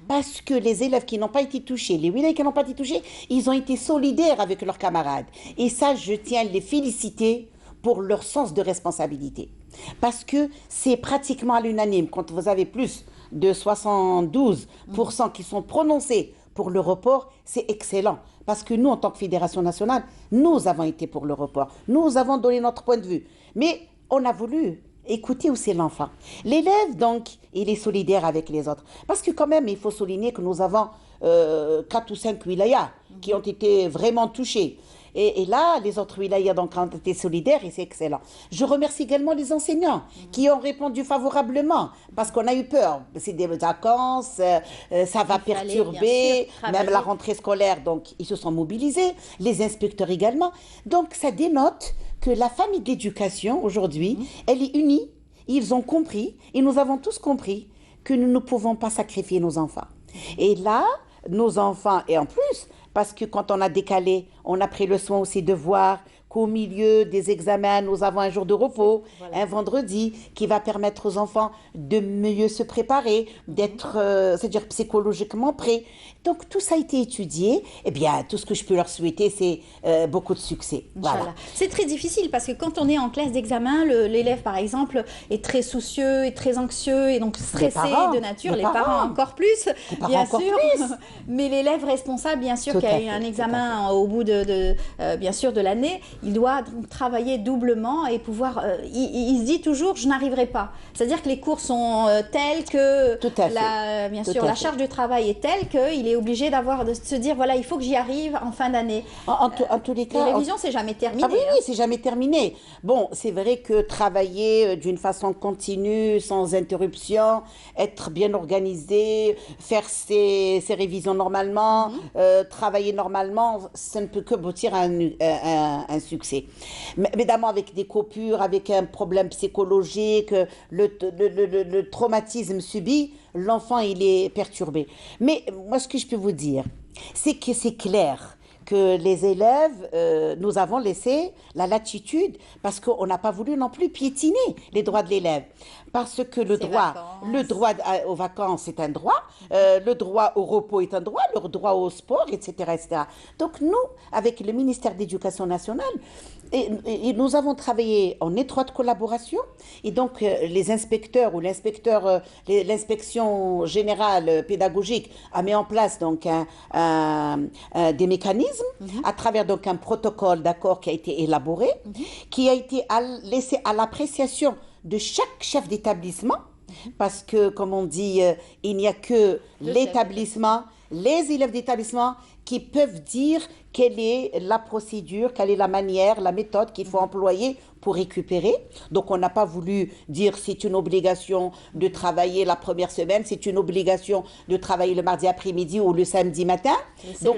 Parce que les élèves qui n'ont pas été touchés, les wilayas qui n'ont pas été touchés, ils ont été solidaires avec leurs camarades. Et ça, je tiens à les féliciter pour leur sens de responsabilité. Parce que c'est pratiquement à l'unanime. Quand vous avez plus de 72% qui sont prononcés pour le report, c'est excellent. Parce que nous, en tant que fédération nationale, nous avons été pour le report. Nous avons donné notre point de vue. Mais on a voulu écouter où c'est l'enfant. L'élève, donc, il est solidaire avec les autres. Parce que quand même, il faut souligner que nous avons 4 ou 5 wilayas qui ont été vraiment touchés. Et là, les autres wilayas donc, ont été solidaires et c'est excellent. Je remercie également les enseignants qui ont répondu favorablement parce qu'on a eu peur. C'est des vacances, ça va perturber, même la rentrée scolaire. Donc, ils se sont mobilisés, les inspecteurs également. Donc, ça dénote que la famille d'éducation, aujourd'hui, elle est unie. Ils ont compris, et nous avons tous compris, que nous ne pouvons pas sacrifier nos enfants. Et là, nos enfants, et en plus... Parce que quand on a décalé, on a pris le soin aussi de voir qu'au milieu des examens, nous avons un jour de repos, un vendredi, qui va permettre aux enfants de mieux se préparer, d'être, c'est-à-dire psychologiquement prêts. Donc tout ça a été étudié. Eh bien, tout ce que je peux leur souhaiter, c'est beaucoup de succès. Voilà. C'est très difficile parce que quand on est en classe d'examen, l'élève, par exemple, est très soucieux et très anxieux et donc stressé de nature. Les parents encore plus, bien sûr. Mais l'élève responsable, bien sûr, qui a eu un examen au bout bien sûr, de l'année, il doit donc travailler doublement et pouvoir... il se dit toujours, je n'arriverai pas. C'est-à-dire que les cours sont tels que... Bien sûr, la charge de travail est telle qu'il est obligé de se dire, voilà, il faut que j'y arrive en fin d'année. En tous les cas... Les révisions, c'est jamais terminé. Ah oui, oui, c'est jamais terminé. Bon, c'est vrai que travailler d'une façon continue, sans interruption, être bien organisé, faire ses révisions normalement, travailler normalement, ça ne peut que aboutir à un succès. Mais évidemment, avec des coupures, avec un problème psychologique, le traumatisme subi, l'enfant, il est perturbé. Mais moi, ce que je peux vous dire, c'est que c'est clair que les élèves, nous avons laissé la latitude parce qu'on n'a pas voulu non plus piétiner les droits de l'élève. Parce que le droit aux vacances est un droit, le droit au repos est un droit, le droit au sport, etc., etc. Donc nous, avec le ministère de l'Éducation nationale, et nous avons travaillé en étroite collaboration et donc les inspecteurs ou l'inspection générale pédagogique a mis en place donc des mécanismes à travers donc un protocole d'accord qui a été élaboré, qui a été laissé à l'appréciation de chaque chef d'établissement, parce que, comme on dit, il n'y a que l'établissement, les élèves d'établissement qui peuvent dire quelle est la procédure, quelle est la manière, la méthode qu'il faut employer pour récupérer. Donc, on n'a pas voulu dire c'est une obligation de travailler la première semaine, c'est une obligation de travailler le mardi après-midi ou le samedi matin. Donc,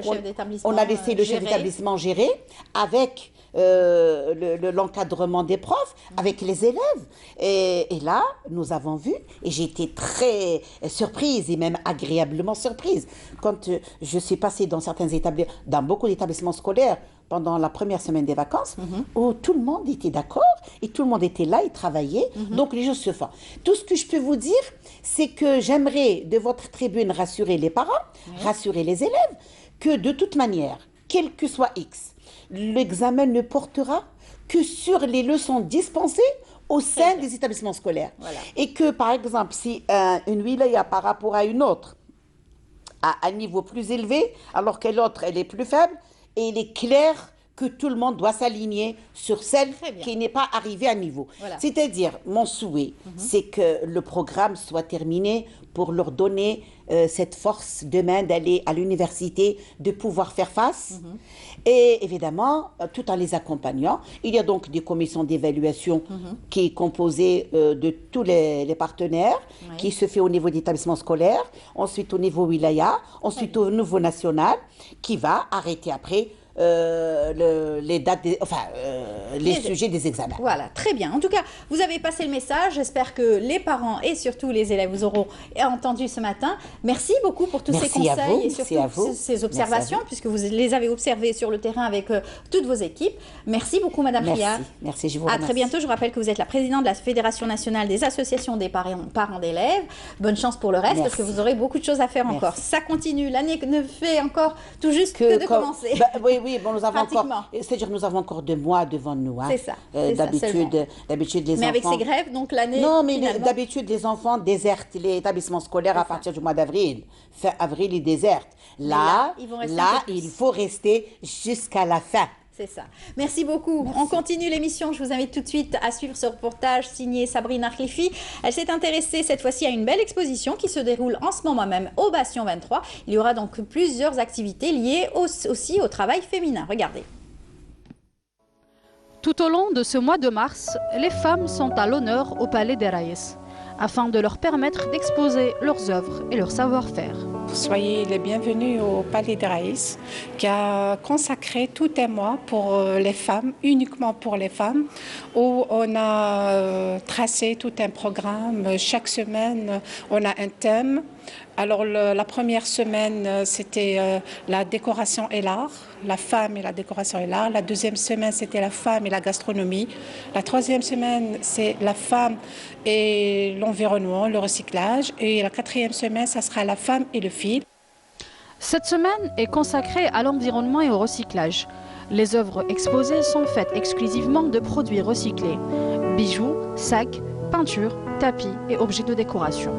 on a laissé le chef d'établissement gérer avec l'encadrement des profs, avec les élèves. Et là, nous avons vu, et j'ai été très surprise et même agréablement surprise, quand je suis passée dans beaucoup d'établissements scolaires pendant la première semaine des vacances, où tout le monde était d'accord et tout le monde était là et travaillait. Donc les choses se font. Tout ce que je peux vous dire, c'est que j'aimerais de votre tribune rassurer les parents, rassurer les élèves, que de toute manière, quel que soit X, l'examen ne portera que sur les leçons dispensées au sein des établissements scolaires. Voilà. Et que, par exemple, si une wilaya par rapport à une autre a un niveau plus élevé, alors que l'autre, elle est plus faible, et il est clair que tout le monde doit s'aligner sur celle qui n'est pas arrivée à niveau. Voilà. C'est-à-dire, mon souhait, c'est que le programme soit terminé pour leur donner cette force demain d'aller à l'université, de pouvoir faire face. Et évidemment, tout en les accompagnant, il y a donc des commissions d'évaluation qui est composée de tous les partenaires, qui se fait au niveau d'établissement scolaire, ensuite au niveau wilaya, ensuite au niveau national, qui va arrêter après les dates, les sujets des examens. Voilà, très bien. En tout cas, vous avez passé le message. J'espère que les parents et surtout les élèves vous auront entendu ce matin. Merci beaucoup pour tous ces conseils et surtout ces observations, puisque vous les avez observés sur le terrain avec toutes vos équipes. Merci beaucoup, Madame Ria. Merci, je vous remercie. À très bientôt. Je rappelle que vous êtes la présidente de la Fédération nationale des associations des parents d'élèves. Bonne chance pour le reste, parce que vous aurez beaucoup de choses à faire encore. Ça continue. L'année ne fait encore tout juste que de commencer. Oui, bon, nous avons encore, c'est-à-dire nous avons encore 2 mois devant nous. Hein. C'est ça. D'habitude, les enfants. Mais avec ces grèves, donc l'année. Non, mais d'habitude, les enfants désertent les établissements scolaires à partir du mois d'avril. Fin avril, ils désertent. Là, il faut rester jusqu'à la fin. C'est ça. Merci beaucoup. Merci. On continue l'émission. Je vous invite tout de suite à suivre ce reportage signé Sabrina Khlifi. Elle s'est intéressée cette fois-ci à une belle exposition qui se déroule en ce moment même au Bastion 23. Il y aura donc plusieurs activités liées aussi au travail féminin. Regardez. Tout au long de ce mois de mars, les femmes sont à l'honneur au Palais des Raïs, afin de leur permettre d'exposer leurs œuvres et leur savoir-faire. Soyez les bienvenus au Palais des Raïs, qui a consacré tout un mois pour les femmes, uniquement pour les femmes, où on a tracé tout un programme. Chaque semaine, on a un thème Alors la première semaine, c'était la décoration et l'art, la femme et la décoration et l'art. La deuxième semaine, c'était la femme et la gastronomie. La troisième semaine, c'est la femme et l'environnement, le recyclage. Et la quatrième semaine, ça sera la femme et le fil. Cette semaine est consacrée à l'environnement et au recyclage. Les œuvres exposées sont faites exclusivement de produits recyclés. Bijoux, sacs, peintures, tapis et objets de décoration.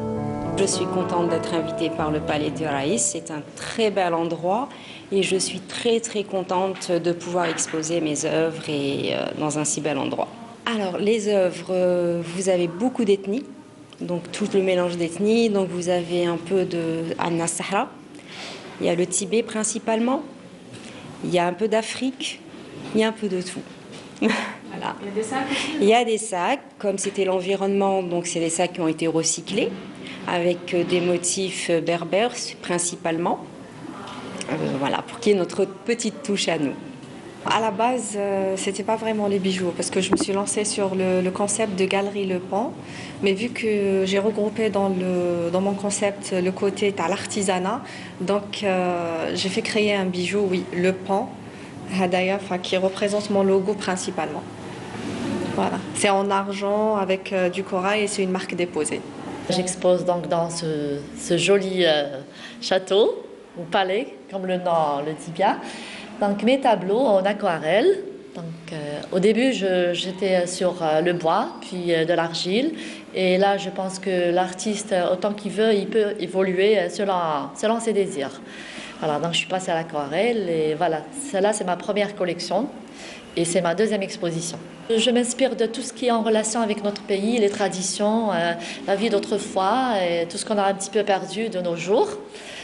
Je suis contente d'être invitée par le Palais de Raïs. C'est un très bel endroit et je suis très contente de pouvoir exposer mes œuvres dans un si bel endroit. Alors les œuvres, vous avez beaucoup d'ethnies, donc tout le mélange d'ethnies. Donc vous avez un peu de Anna Sahra, il y a le Tibet principalement, il y a un peu d'Afrique, il y a un peu de tout. Voilà. Il y a des sacs aussi? Il y a des sacs, comme c'était l'environnement, donc c'est des sacs qui ont été recyclés, avec des motifs berbères principalement. Voilà, pour qu'il y ait notre petite touche à nous. À la base, c'était pas vraiment les bijoux, parce que je me suis lancée sur le concept de galerie Le Pan. Mais vu que j'ai regroupé dans mon concept le côté à l'artisanat, donc j'ai fait créer un bijou, oui, Le Pan, Hadaya, qui représente mon logo principalement. Voilà, c'est en argent avec du corail et c'est une marque déposée. J'expose donc dans ce joli château, ou palais, comme le nom le dit bien. Donc mes tableaux en aquarelle. Donc, au début, j'étais sur le bois, puis de l'argile. Et là, je pense que l'artiste, autant qu'il veut, il peut évoluer selon ses désirs. Voilà, donc je suis passée à l'aquarelle. Et voilà, celle-là, c'est ma première collection. Et c'est ma deuxième exposition. Je m'inspire de tout ce qui est en relation avec notre pays, les traditions, la vie d'autrefois et tout ce qu'on a un petit peu perdu de nos jours.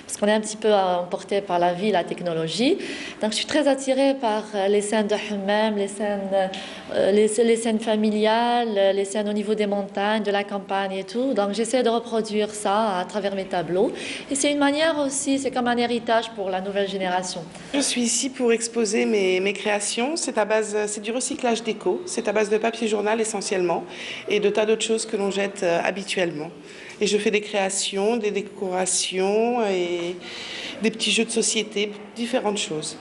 Parce qu'on est un petit peu emporté par la vie, la technologie. Donc je suis très attirée par les scènes de hammam, les scènes familiales, les scènes au niveau des montagnes, de la campagne et tout. Donc j'essaie de reproduire ça à travers mes tableaux. Et c'est une manière aussi, c'est comme un héritage pour la nouvelle génération. Je suis ici pour exposer mes créations. C'est du recyclage déco. C'est à base de papier journal essentiellement et de tas d'autres choses que l'on jette habituellement. Et je fais des créations, des décorations et des petits jeux de société, différentes choses.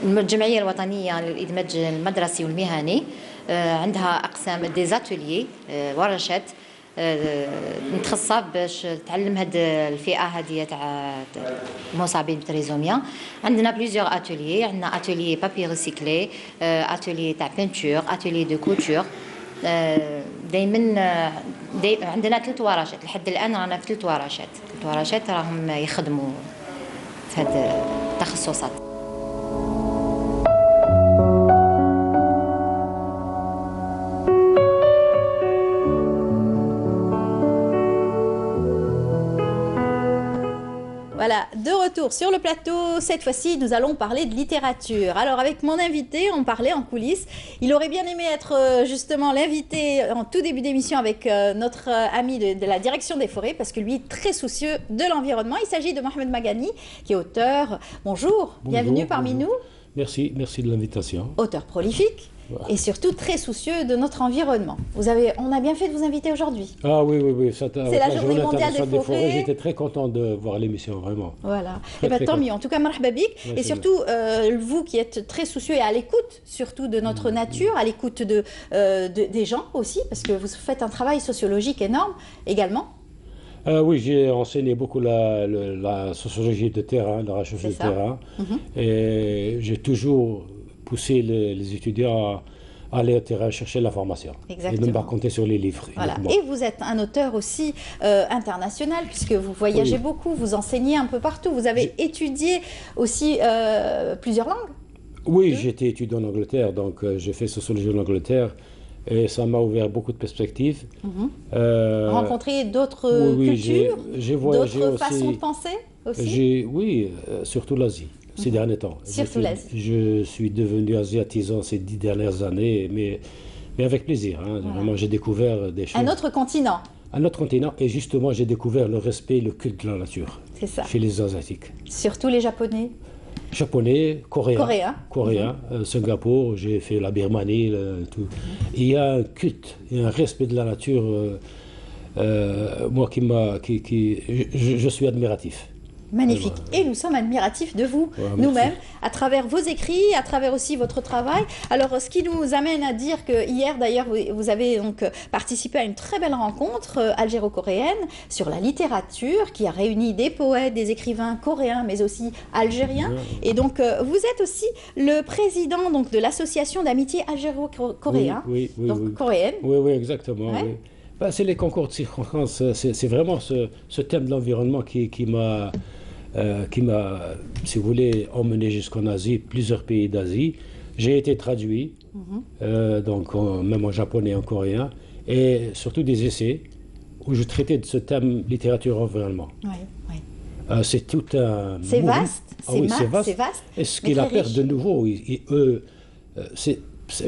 الجمعية الوطنية للإدماج المدرسي والمهني عندها أقسام ديزاتوليي ورشات متخصصة باش تعلم هاد الفئة هذه تاع المصابين بالتريزوميا. عندنا بليزيور اتوليي، عندنا اتوليي بابي ريسيكلي، اتوليي تاع بينتور، اتوليي دو كوتور. دائما عندنا 3 ورشات لحد الان، رانا في 3 ورشات. 3 ورشات راهم يخدموا في هاد التخصصات. Voilà, de retour sur le plateau. Cette fois-ci, nous allons parler de littérature. Alors, avec mon invité, on parlait en coulisses. Il aurait bien aimé être justement l'invité en tout début d'émission avec notre ami de la direction des forêts, parce que lui est très soucieux de l'environnement. Il s'agit de Mohamed Magani, qui est auteur. Bonjour, bienvenue parmi nous. Merci de l'invitation. Auteur prolifique. Et surtout très soucieux de notre environnement. On a bien fait de vous inviter aujourd'hui. Ah oui. C'est la journée mondiale des forêts. J'étais très content de voir l'émission, vraiment. Voilà. Et bien tant mieux. En tout cas, marhaba bik. Et surtout, vous qui êtes très soucieux et à l'écoute, surtout de notre nature, à l'écoute des gens aussi, parce que vous faites un travail sociologique énorme également. Oui, j'ai enseigné beaucoup la sociologie de terrain, la recherche de terrain. Et j'ai toujours poussé les étudiants à aller au terrain chercher l'information. Et ne pas compter sur les livres. Voilà. Et vous êtes un auteur aussi international, puisque vous voyagez beaucoup, vous enseignez un peu partout. Vous avez étudié aussi plusieurs langues. Oui, j'ai été étudiant en Angleterre, donc j'ai fait sociologie en Angleterre. Et ça m'a ouvert beaucoup de perspectives. Rencontrer d'autres cultures, d'autres façons de penser aussi. Oui, surtout l'Asie, ces derniers temps. Surtout l'Asie. Je suis devenu asiatisant ces 10 dernières années, mais avec plaisir. Hein. Vraiment, j'ai découvert des choses. Un autre continent. Un autre continent, et justement, j'ai découvert le respect et le culte de la nature. C'est ça. Chez les Asiatiques. Surtout les Japonais. Japonais, coréen, Singapour, j'ai fait la Birmanie, tout. Il y a un culte et un respect de la nature moi je suis admiratif. Magnifique. Et nous sommes admiratifs de vous, nous-mêmes, à travers vos écrits, à travers aussi votre travail. Alors, ce qui nous amène à dire que hier, d'ailleurs, vous avez donc participé à une très belle rencontre algéro-coréenne sur la littérature qui a réuni des poètes, des écrivains coréens, mais aussi algériens. Et donc, vous êtes aussi le président donc, de l'association d'amitié algéro-coréen, coréenne. Oui, exactement. Ouais. Oui. Ben, c'est les concours de circonstances, c'est vraiment ce thème de l'environnement qui m'a, si vous voulez, emmené jusqu'en Asie, plusieurs pays d'Asie. J'ai été traduit, donc même en japonais et en coréen, et surtout des essais où je traitais de ce thème littérature-environnement. C'est tout un... C'est vaste, c'est vaste. Et ce qu'il appelle de nouveau,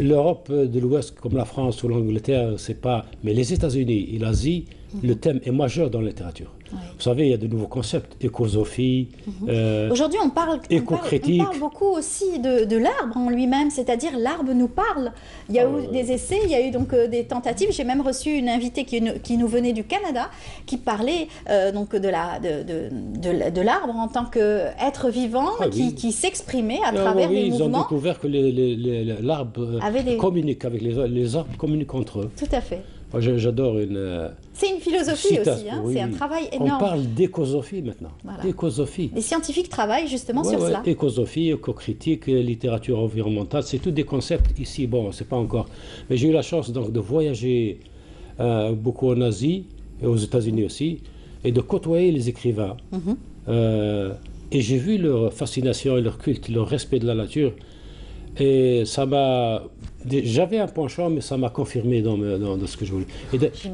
l'Europe de l'Ouest, comme la France ou l'Angleterre, c'est pas... Mais les États-Unis et l'Asie, le thème est majeur dans la littérature. Vous savez, il y a de nouveaux concepts, écosophie, aujourd'hui, on parle beaucoup aussi de l'arbre en lui-même, c'est-à-dire l'arbre nous parle. Il y a eu des essais, il y a eu donc des tentatives. J'ai même reçu une invitée qui nous venait du Canada, qui parlait donc de l'arbre en tant qu'être vivant, qui s'exprimait à travers des mouvements. Ils ont découvert que l'arbre communique avec les arbres communiquent entre eux. Tout à fait. Moi, j'adore une... C'est une philosophie aussi, hein. C'est un travail énorme. On parle d'écosophie maintenant, d'écosophie. Les scientifiques travaillent justement sur cela. Écosophie, éco-critique, littérature environnementale, c'est tous des concepts ici, bon, c'est pas encore... Mais j'ai eu la chance donc de voyager beaucoup en Asie, et aux États-Unis aussi, et de côtoyer les écrivains. Et j'ai vu leur fascination et leur culte, leur respect de la nature. Et ça m'a... J'avais un penchant, mais ça m'a confirmé dans ce que je voulais.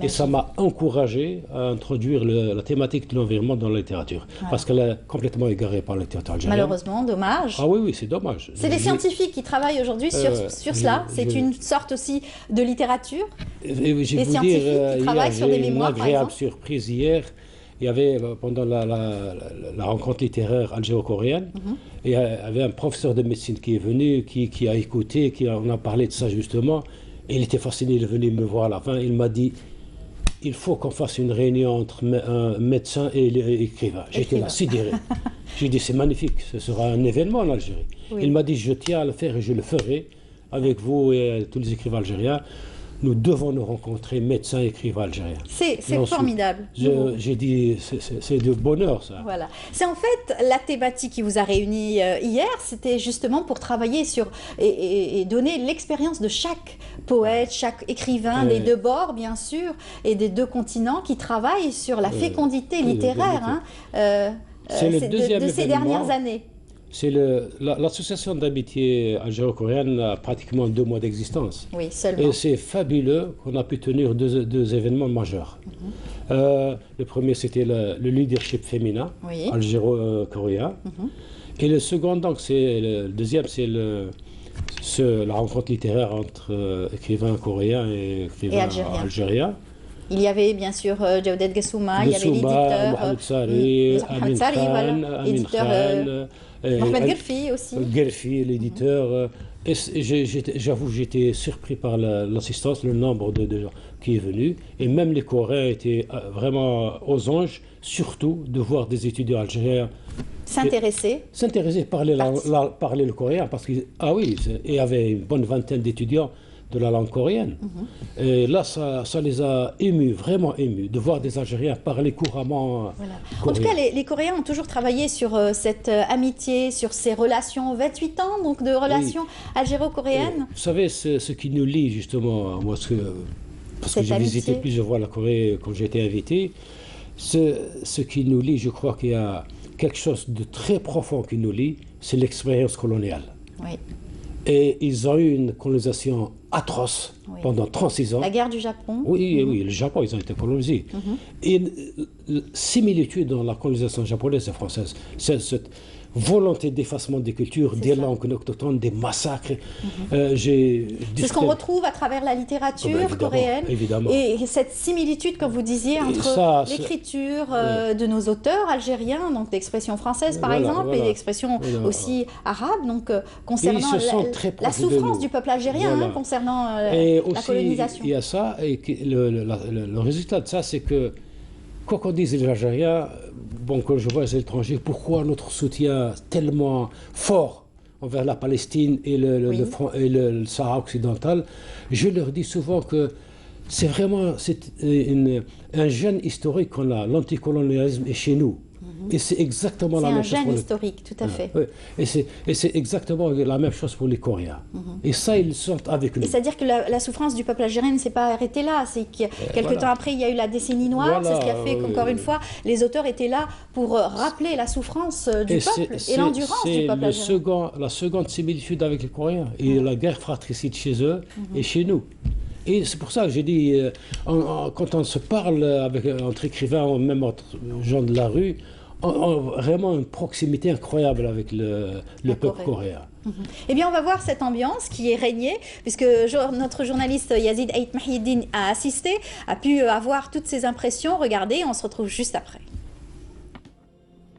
Et ça m'a encouragé à introduire la thématique de l'environnement dans la littérature. Parce qu'elle est complètement égarée par la littérature algérienne. Malheureusement, dommage. Ah oui, c'est dommage. C'est les scientifiques qui travaillent aujourd'hui sur cela. C'est une sorte aussi de littérature. Les scientifiques qui travaillent sur des mémoires, par exemple. J'ai une agréable surprise hier. Il y avait, pendant la rencontre littéraire algéro-coréenne, il y avait un professeur de médecine qui est venu, qui a écouté, on a parlé de ça justement, et il était fasciné, il est venu me voir à la fin, il m'a dit, il faut qu'on fasse une réunion entre un médecin et l'écrivain. J'étais là, sidéré. J'ai dit, c'est magnifique, ce sera un événement en Algérie. Il m'a dit, je tiens à le faire et je le ferai avec vous et tous les écrivains algériens. Nous devons nous rencontrer, médecins et écrivains algériens. C'est formidable. J'ai dit, c'est de bonheur, ça. Voilà. C'est en fait la thématique qui vous a réunis hier, c'était justement pour travailler sur et donner l'expérience de chaque poète, chaque écrivain, des deux bords, bien sûr, et des deux continents qui travaillent sur la fécondité littéraire de ces dernières années. C'est l'association d'amitié algéro-coréenne a pratiquement 2 mois d'existence. Oui, seulement. Et c'est fabuleux qu'on a pu tenir deux événements majeurs. Le premier, c'était le leadership féminin algéro-coréen. Et le second, donc, le deuxième, c'est la rencontre littéraire entre écrivains coréens et écrivains algériens. Il y avait bien sûr Jawdet Gessouma, il y avait l'éditeur Mohamed Sari, Amin Khan, Mohamed Gerfi aussi. Gerfi, l'éditeur. J'avoue, j'étais surpris par l'assistance, le nombre de gens qui est venu. Et même les Coréens étaient vraiment aux anges, surtout de voir des étudiants algériens s'intéresser, parler le coréen. Parce qu'il y avait une bonne vingtaine d'étudiants de la langue coréenne. Et là, ça les a émus, vraiment émus, de voir des Algériens parler couramment coréen. En tout cas, les Coréens ont toujours travaillé sur cette amitié, sur ces relations, 28 ans donc de relations algéro-coréennes. Vous savez, ce qui nous lie justement, moi, parce que j'ai visité plusieurs fois la Corée quand j'ai été invité, ce qui nous lie, je crois qu'il y a quelque chose de très profond qui nous lie, c'est l'expérience coloniale. Et ils ont eu une colonisation atroce pendant 36 ans. La guerre du Japon. Oui, le Japon, ils ont été colonisés. Et une similitude dans la colonisation japonaise et française. volonté d'effacement des cultures, des langues autochtones, des massacres. C'est ce qu'on retrouve à travers la littérature coréenne. Évidemment. Et cette similitude, comme vous disiez, entre l'écriture de nos auteurs algériens, donc d'expression française par exemple, et d'expression aussi arabe, donc concernant la souffrance du peuple algérien, concernant la colonisation. Il y a ça, et le résultat de ça, c'est que, quoi qu'on dise les Algériens, bon, quand je vois les étrangers, pourquoi notre soutien tellement fort envers la Palestine et le Sahara occidental, je leur dis souvent que c'est vraiment un gène historique qu'on a. L'anticolonialisme est chez nous. Et c'est exactement la même chose. C'est un gène historique, tout à fait. Et c'est exactement la même chose pour les Coréens. Et ça, ils sont avec nous. Et c'est-à-dire que la souffrance du peuple algérien ne s'est pas arrêtée là. C'est que quelques temps après, il y a eu la décennie noire. C'est ce qui a fait qu'encore une fois, les auteurs étaient là pour rappeler la souffrance du peuple et l'endurance du peuple algérien. La seconde similitude avec les Coréens et la guerre fratricide chez eux et chez nous. Et c'est pour ça que j'ai dit, quand on se parle entre écrivains, même entre gens de la rue, vraiment une proximité incroyable avec le peuple coréen. Eh bien, on va voir cette ambiance qui est régnée, puisque notre journaliste Yazid Ait Mahiedine a assisté, a pu avoir toutes ses impressions. Regardez, on se retrouve juste après.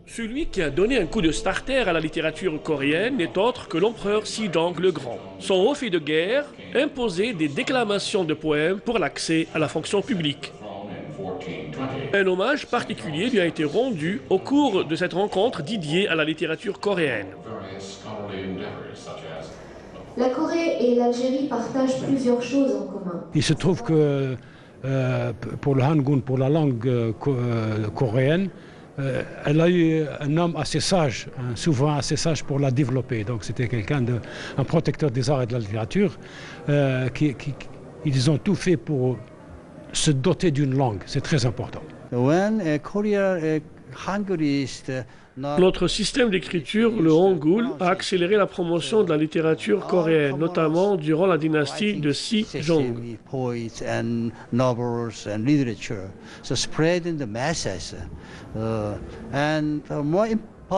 Celui qui a donné un coup de starter à la littérature coréenne n'est autre que l'empereur Sejong le Grand. Son refus de guerre imposait des déclamations de poèmes pour l'accès à la fonction publique. Un hommage particulier lui a été rendu au cours de cette rencontre dédiée à la littérature coréenne. La Corée et l'Algérie partagent plusieurs choses en commun. Il se trouve que pour le Hangul, pour la langue coréenne, elle a eu un homme assez sage, un souverain assez sage pour la développer. Donc c'était un protecteur des arts et de la littérature. Ils ont tout fait pour se doter d'une langue. C'est très important. Notre système d'écriture, le Hangul, a accéléré la promotion de la littérature coréenne, notamment durant la dynastie de Sejong.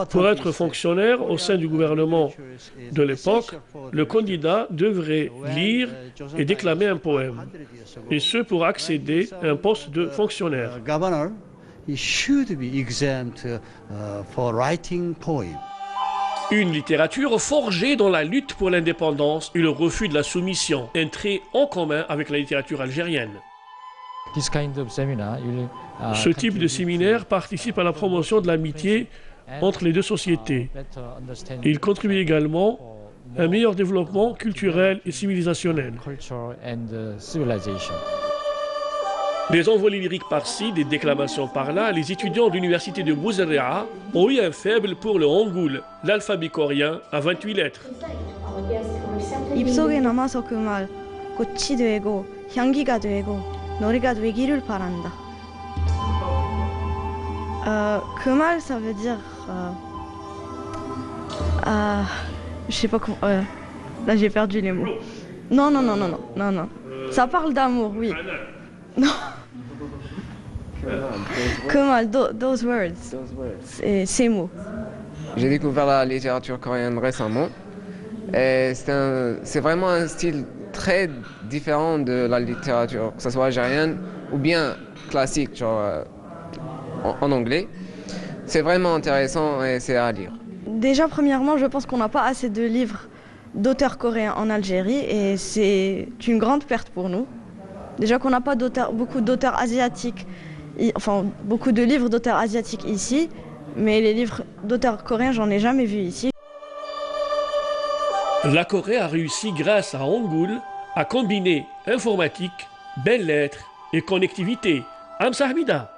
Pour être fonctionnaire au sein du gouvernement de l'époque, le candidat devrait lire et déclamer un poème, et ce pour accéder à un poste de fonctionnaire. Une littérature forgée dans la lutte pour l'indépendance et le refus de la soumission, un trait en commun avec la littérature algérienne. Ce type de séminaire participe à la promotion de l'amitié entre les deux sociétés. Il contribue également à un meilleur développement culturel et civilisationnel. Des envolées lyriques par-ci, des déclamations par-là, les étudiants de l'université de Bouzaréa ont eu un faible pour le Hangul, l'alphabet coréen à 28 lettres. 입속에 남아서 그 말 꽃이 되고 향기가 되고 노래가 되기를 바란다. 그 말, ça veut dire je sais pas comment. Là, j'ai perdu les mots. Non. Ça parle d'amour, oui. Non. Comment those words. Ces mots. J'ai découvert la littérature coréenne récemment. Et c'est vraiment un style très différent de la littérature, que ce soit algérienne ou bien classique, genre en anglais. C'est vraiment intéressant et c'est à lire. Déjà, premièrement, je pense qu'on n'a pas assez de livres d'auteurs coréens en Algérie et c'est une grande perte pour nous. Déjà qu'on n'a pas beaucoup d'auteurs asiatiques, enfin beaucoup de livres d'auteurs asiatiques ici, mais les livres d'auteurs coréens, j'en ai jamais vu ici. La Corée a réussi grâce à Hangul à combiner informatique, belles lettres et connectivité. Amsa Hamida.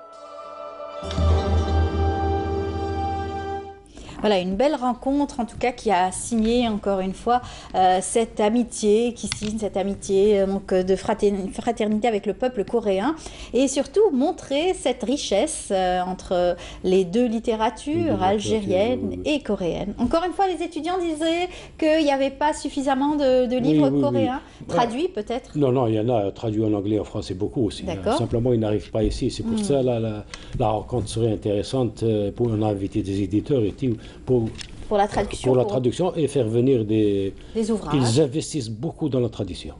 Voilà, une belle rencontre en tout cas qui a signé encore une fois cette amitié, donc de fraternité avec le peuple coréen et surtout montrer cette richesse entre les deux littératures algérienne et coréenne. Encore une fois, les étudiants disaient qu'il n'y avait pas suffisamment de livres coréens, traduits peut-être. Non, il y en a traduits en anglais, en français beaucoup aussi. Simplement, ils n'arrivent pas ici. C'est pour ça la rencontre serait intéressante. On a invité des éditeurs et tout, pour Pour la traduction. Pour la traduction et faire venir des ouvrages. Ils investissent beaucoup dans la traduction.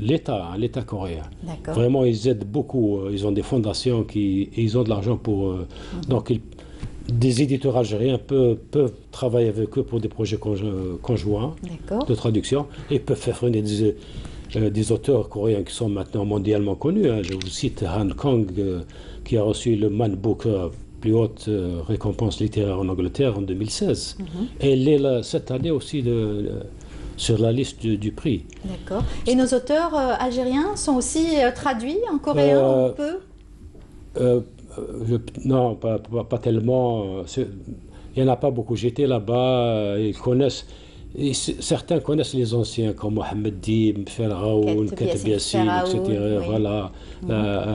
L'État coréen. Vraiment, ils aident beaucoup. Ils ont des fondations ils ont de l'argent pour. Donc, des éditeurs algériens peuvent travailler avec eux pour des projets conjoints de traduction et peuvent faire venir des auteurs coréens qui sont maintenant mondialement connus. Je vous cite Han Kang, qui a reçu le Man Booker, plus haute récompense littéraire en Angleterre en 2016. Et elle est là, cette année aussi sur la liste du prix. D'accord. Et nos auteurs algériens sont aussi traduits en coréen, non, pas tellement. Il n'y en a pas beaucoup. J'étais là-bas, ils connaissent. Certains connaissent les anciens comme Mohamed Dib, Ferraoun, Kateb Yassine, etc. Voilà.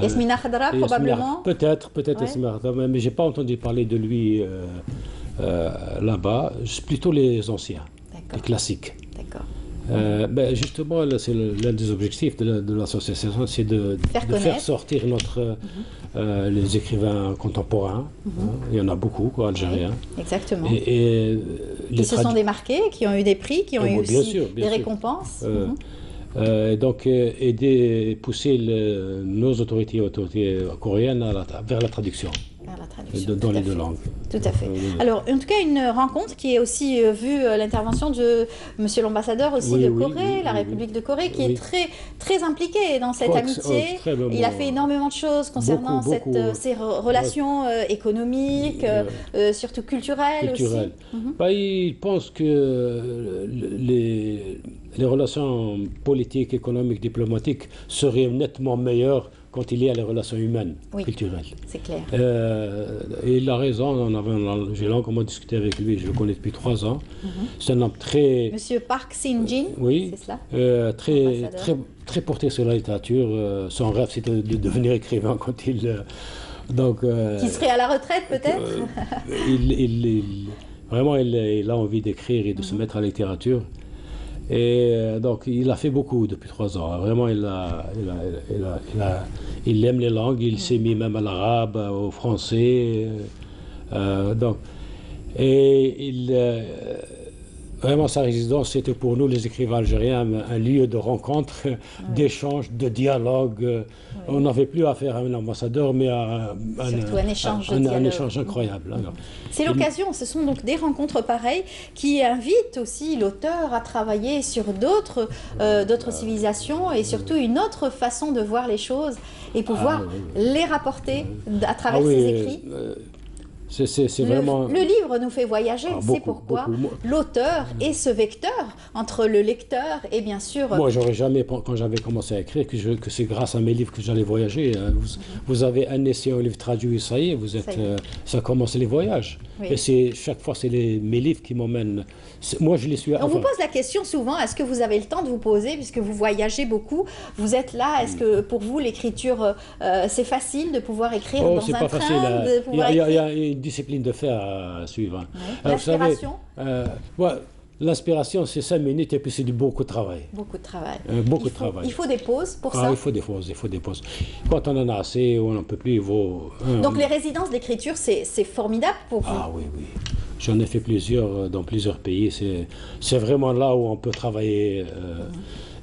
Yasmina Khadra, probablement. Peut-être Yasmina Khadra, mais je n'ai pas entendu parler de lui là-bas. C'est plutôt les anciens, les classiques. D'accord. Justement, c'est l'un des objectifs de l'association, c'est de faire sortir les écrivains contemporains. Il y en a beaucoup, algériens. Exactement. Et qui se sont démarqués, qui ont eu des prix, qui ont eu aussi des récompenses. Donc, pousser nos autorités coréennes vers la traduction. Dans les deux langues. Tout à fait. Alors, en tout cas, une rencontre qui est aussi vue l'intervention de Monsieur l'ambassadeur aussi de Corée, la République de Corée, qui est très impliqué dans cette amitié. Il a fait énormément de choses concernant ces relations économiques, surtout culturelles aussi. Il pense que les relations politiques, économiques, diplomatiques seraient nettement meilleures quand il y a les relations humaines, culturelles. C'est clair. Et il a raison, j'ai longuement discuté avec lui, je le connais depuis 3 ans. C'est un homme très... Monsieur Park Sin-jin, c'est cela très porté sur la littérature. Son rêve, c'était de devenir écrivain quand il... qui serait à la retraite, peut-être Vraiment, il a envie d'écrire et de se mettre à la littérature. Et donc, il a fait beaucoup depuis 3 ans. Vraiment, il aime les langues. Il s'est mis même à l'arabe, au français. Vraiment, sa résidence, c'était pour nous, les écrivains algériens, un lieu de rencontre, d'échange, de dialogue. On n'avait plus affaire à un ambassadeur, mais à un échange incroyable. C'est l'occasion, ce sont donc des rencontres pareilles qui invitent aussi l'auteur à travailler sur d'autres civilisations et surtout une autre façon de voir les choses et pouvoir les rapporter à travers ses écrits. C'est vraiment... Le livre nous fait voyager, c'est pourquoi l'auteur est ce vecteur entre le lecteur et bien sûr... Moi, j'aurais jamais, quand j'avais commencé à écrire, que c'est grâce à mes livres que j'allais voyager. Vous avez un essai, un livre traduit, ça y est, ça commence les voyages. Et chaque fois, c'est mes livres qui m'emmènent. Moi, je les suis... On vous pose la question souvent, est-ce que vous avez le temps de vous poser, puisque vous voyagez beaucoup, vous êtes là, est-ce que pour vous, l'écriture, c'est facile de pouvoir écrire dans un train Il y a une discipline de fer à suivre. L'inspiration L'inspiration, c'est 5 minutes et puis c'est du beaucoup de travail. Beaucoup de travail. Il faut des pauses pour ça. Il faut des pauses. Quand on en a assez, on n'en peut plus, il vaut... Donc les résidences d'écriture, c'est formidable pour vous. Oui. J'en ai fait plusieurs dans plusieurs pays. C'est vraiment là où on peut travailler.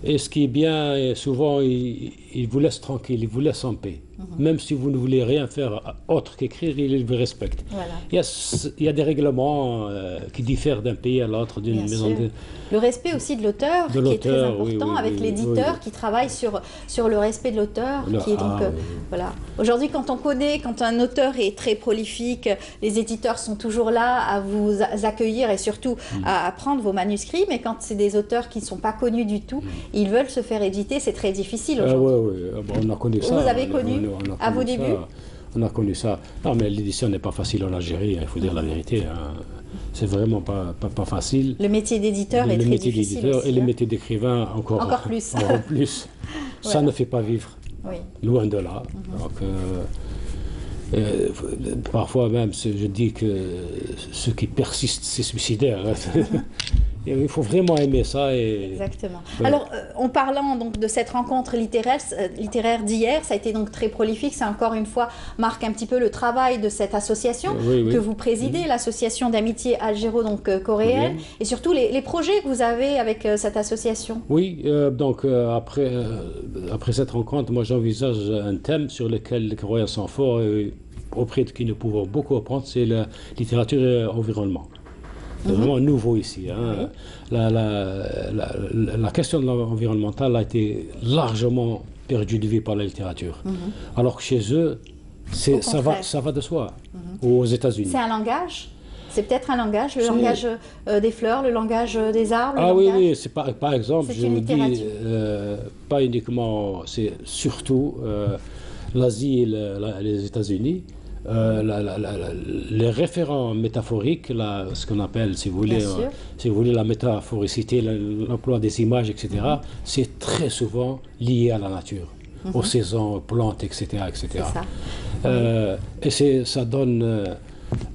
Et ce qui est bien, souvent, il vous laisse tranquille, il vous laisse en paix. Même si vous ne voulez rien faire autre qu'écrire, il vous respecte. Voilà. Il y a des règlements qui diffèrent d'un pays à l'autre, d'une maison de... Le respect aussi de l'auteur, qui est très important, avec l'éditeur qui travaille sur le respect de l'auteur. Voilà. Aujourd'hui, quand un auteur est très prolifique, les éditeurs sont toujours là à vous accueillir et surtout à prendre vos manuscrits, mais quand c'est des auteurs qui ne sont pas connus du tout, ils veulent se faire éditer, c'est très difficile aujourd'hui. On a connu ça. Vous avez connu à vos débuts? On a connu ça. Non, mais l'édition n'est pas facile en Algérie, il faut dire la vérité. C'est vraiment pas facile. Le métier d'éditeur est très difficile aussi, et le métier d'écrivain encore plus. Encore plus. Ça ne fait pas vivre. Loin de là. Donc, parfois même, je dis que ceux qui persistent, c'est suicidaire. il faut vraiment aimer ça. Exactement. Alors, en parlant donc de cette rencontre littéraire d'hier, ça a été donc très prolifique. Ça, encore une fois, marque un petit peu le travail de cette association que vous présidez, l'association d'amitié algéro-coréenne, et surtout les projets que vous avez avec cette association. Oui, donc après cette rencontre, moi j'envisage un thème sur lequel les Coréens sont forts et auprès de qui nous pouvons beaucoup apprendre, c'est la littérature et l'environnement. C'est vraiment nouveau ici. Hein. La question de l'environnemental a été largement perdue de vue par la littérature. Alors que chez eux, ça va de soi. Aux États-Unis. C'est un langage? C'est peut-être un langage, le langage des fleurs, le langage des arbres. Oui, c'est par exemple, je vous dis, pas uniquement, c'est surtout l'Asie et les États-Unis. Les référents métaphoriques, ce qu'on appelle, si vous voulez, la métaphoricité, l'emploi des images, etc., c'est très souvent lié à la nature, aux saisons, aux plantes, etc. Et ça donne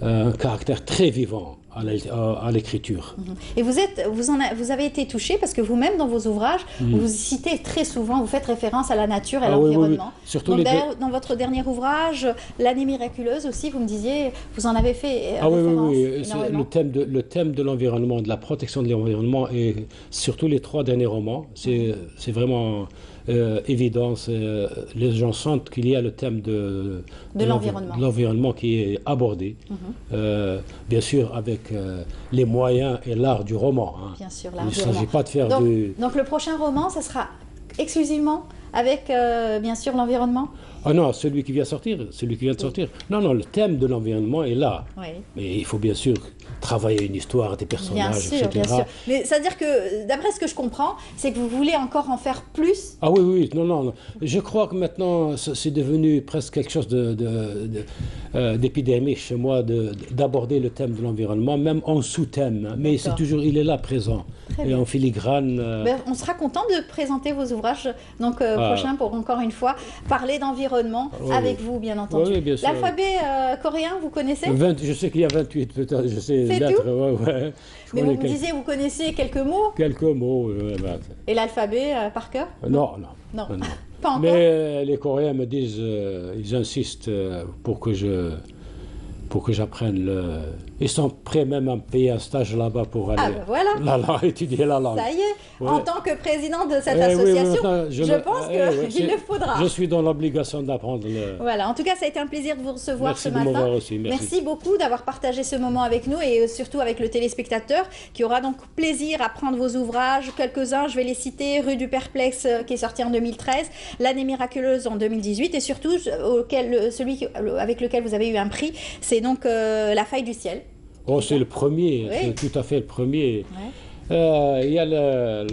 un caractère très vivant à l'écriture. Et vous avez été touché parce que vous-même, dans vos ouvrages, vous citez très souvent, vous faites référence à la nature et à l'environnement. Oui. Surtout dans votre dernier ouvrage, L'année miraculeuse aussi, vous me disiez, vous en avez fait référence. Le thème de l'environnement, de la protection de l'environnement, et surtout les 3 derniers romans, c'est vraiment évident. Les gens sentent qu'il y a le thème de l'environnement qui est abordé, bien sûr avec les moyens et l'art du roman. Hein. Bien sûr, il ne s'agit pas de faire donc le prochain roman, ça sera exclusivement avec, bien sûr, l'environnement? Ah non, celui qui vient de sortir. Non, le thème de l'environnement est là. Oui. Mais il faut bien sûr travailler une histoire, des personnages, etc. Bien sûr. Mais ça veut dire que, d'après ce que je comprends, c'est que vous voulez encore en faire plus? Ah oui, non. Je crois que maintenant, c'est devenu presque quelque chose d'épidémique chez moi d'aborder le thème de l'environnement, même en sous-thème. Mais c'est toujours, il est là présent. Et en filigrane. On sera content de présenter vos ouvrages prochains pour, encore une fois, parler d'environnement avec vous, bien entendu. Oui, bien sûr. L'alphabet coréen, vous connaissez? Je sais qu'il y a 28, peut-être. Je sais c'est lettres. Tout mais vous me disiez, vous connaissez quelques mots? Quelques mots. Et l'alphabet par cœur? Non. Pas encore. Mais les Coréens me disent, ils insistent pour que j'apprenne Ils sont prêts même à me payer un stage là-bas pour aller étudier la langue. Ça y est, en tant que président de cette association, je pense qu'il le faudra. Je suis dans l'obligation d'apprendre. Voilà, en tout cas, ça a été un plaisir de vous recevoir ce matin. M'avoir aussi. Merci beaucoup d'avoir partagé ce moment avec nous et surtout avec le téléspectateur qui aura donc plaisir à prendre vos ouvrages. Quelques-uns, je vais les citer. Rue du Perplexe qui est sorti en 2013, L'année miraculeuse en 2018 et surtout celui avec lequel vous avez eu un prix, c'est donc La faille du ciel. Oh, c'est le premier, c'est tout à fait le premier. Il y a le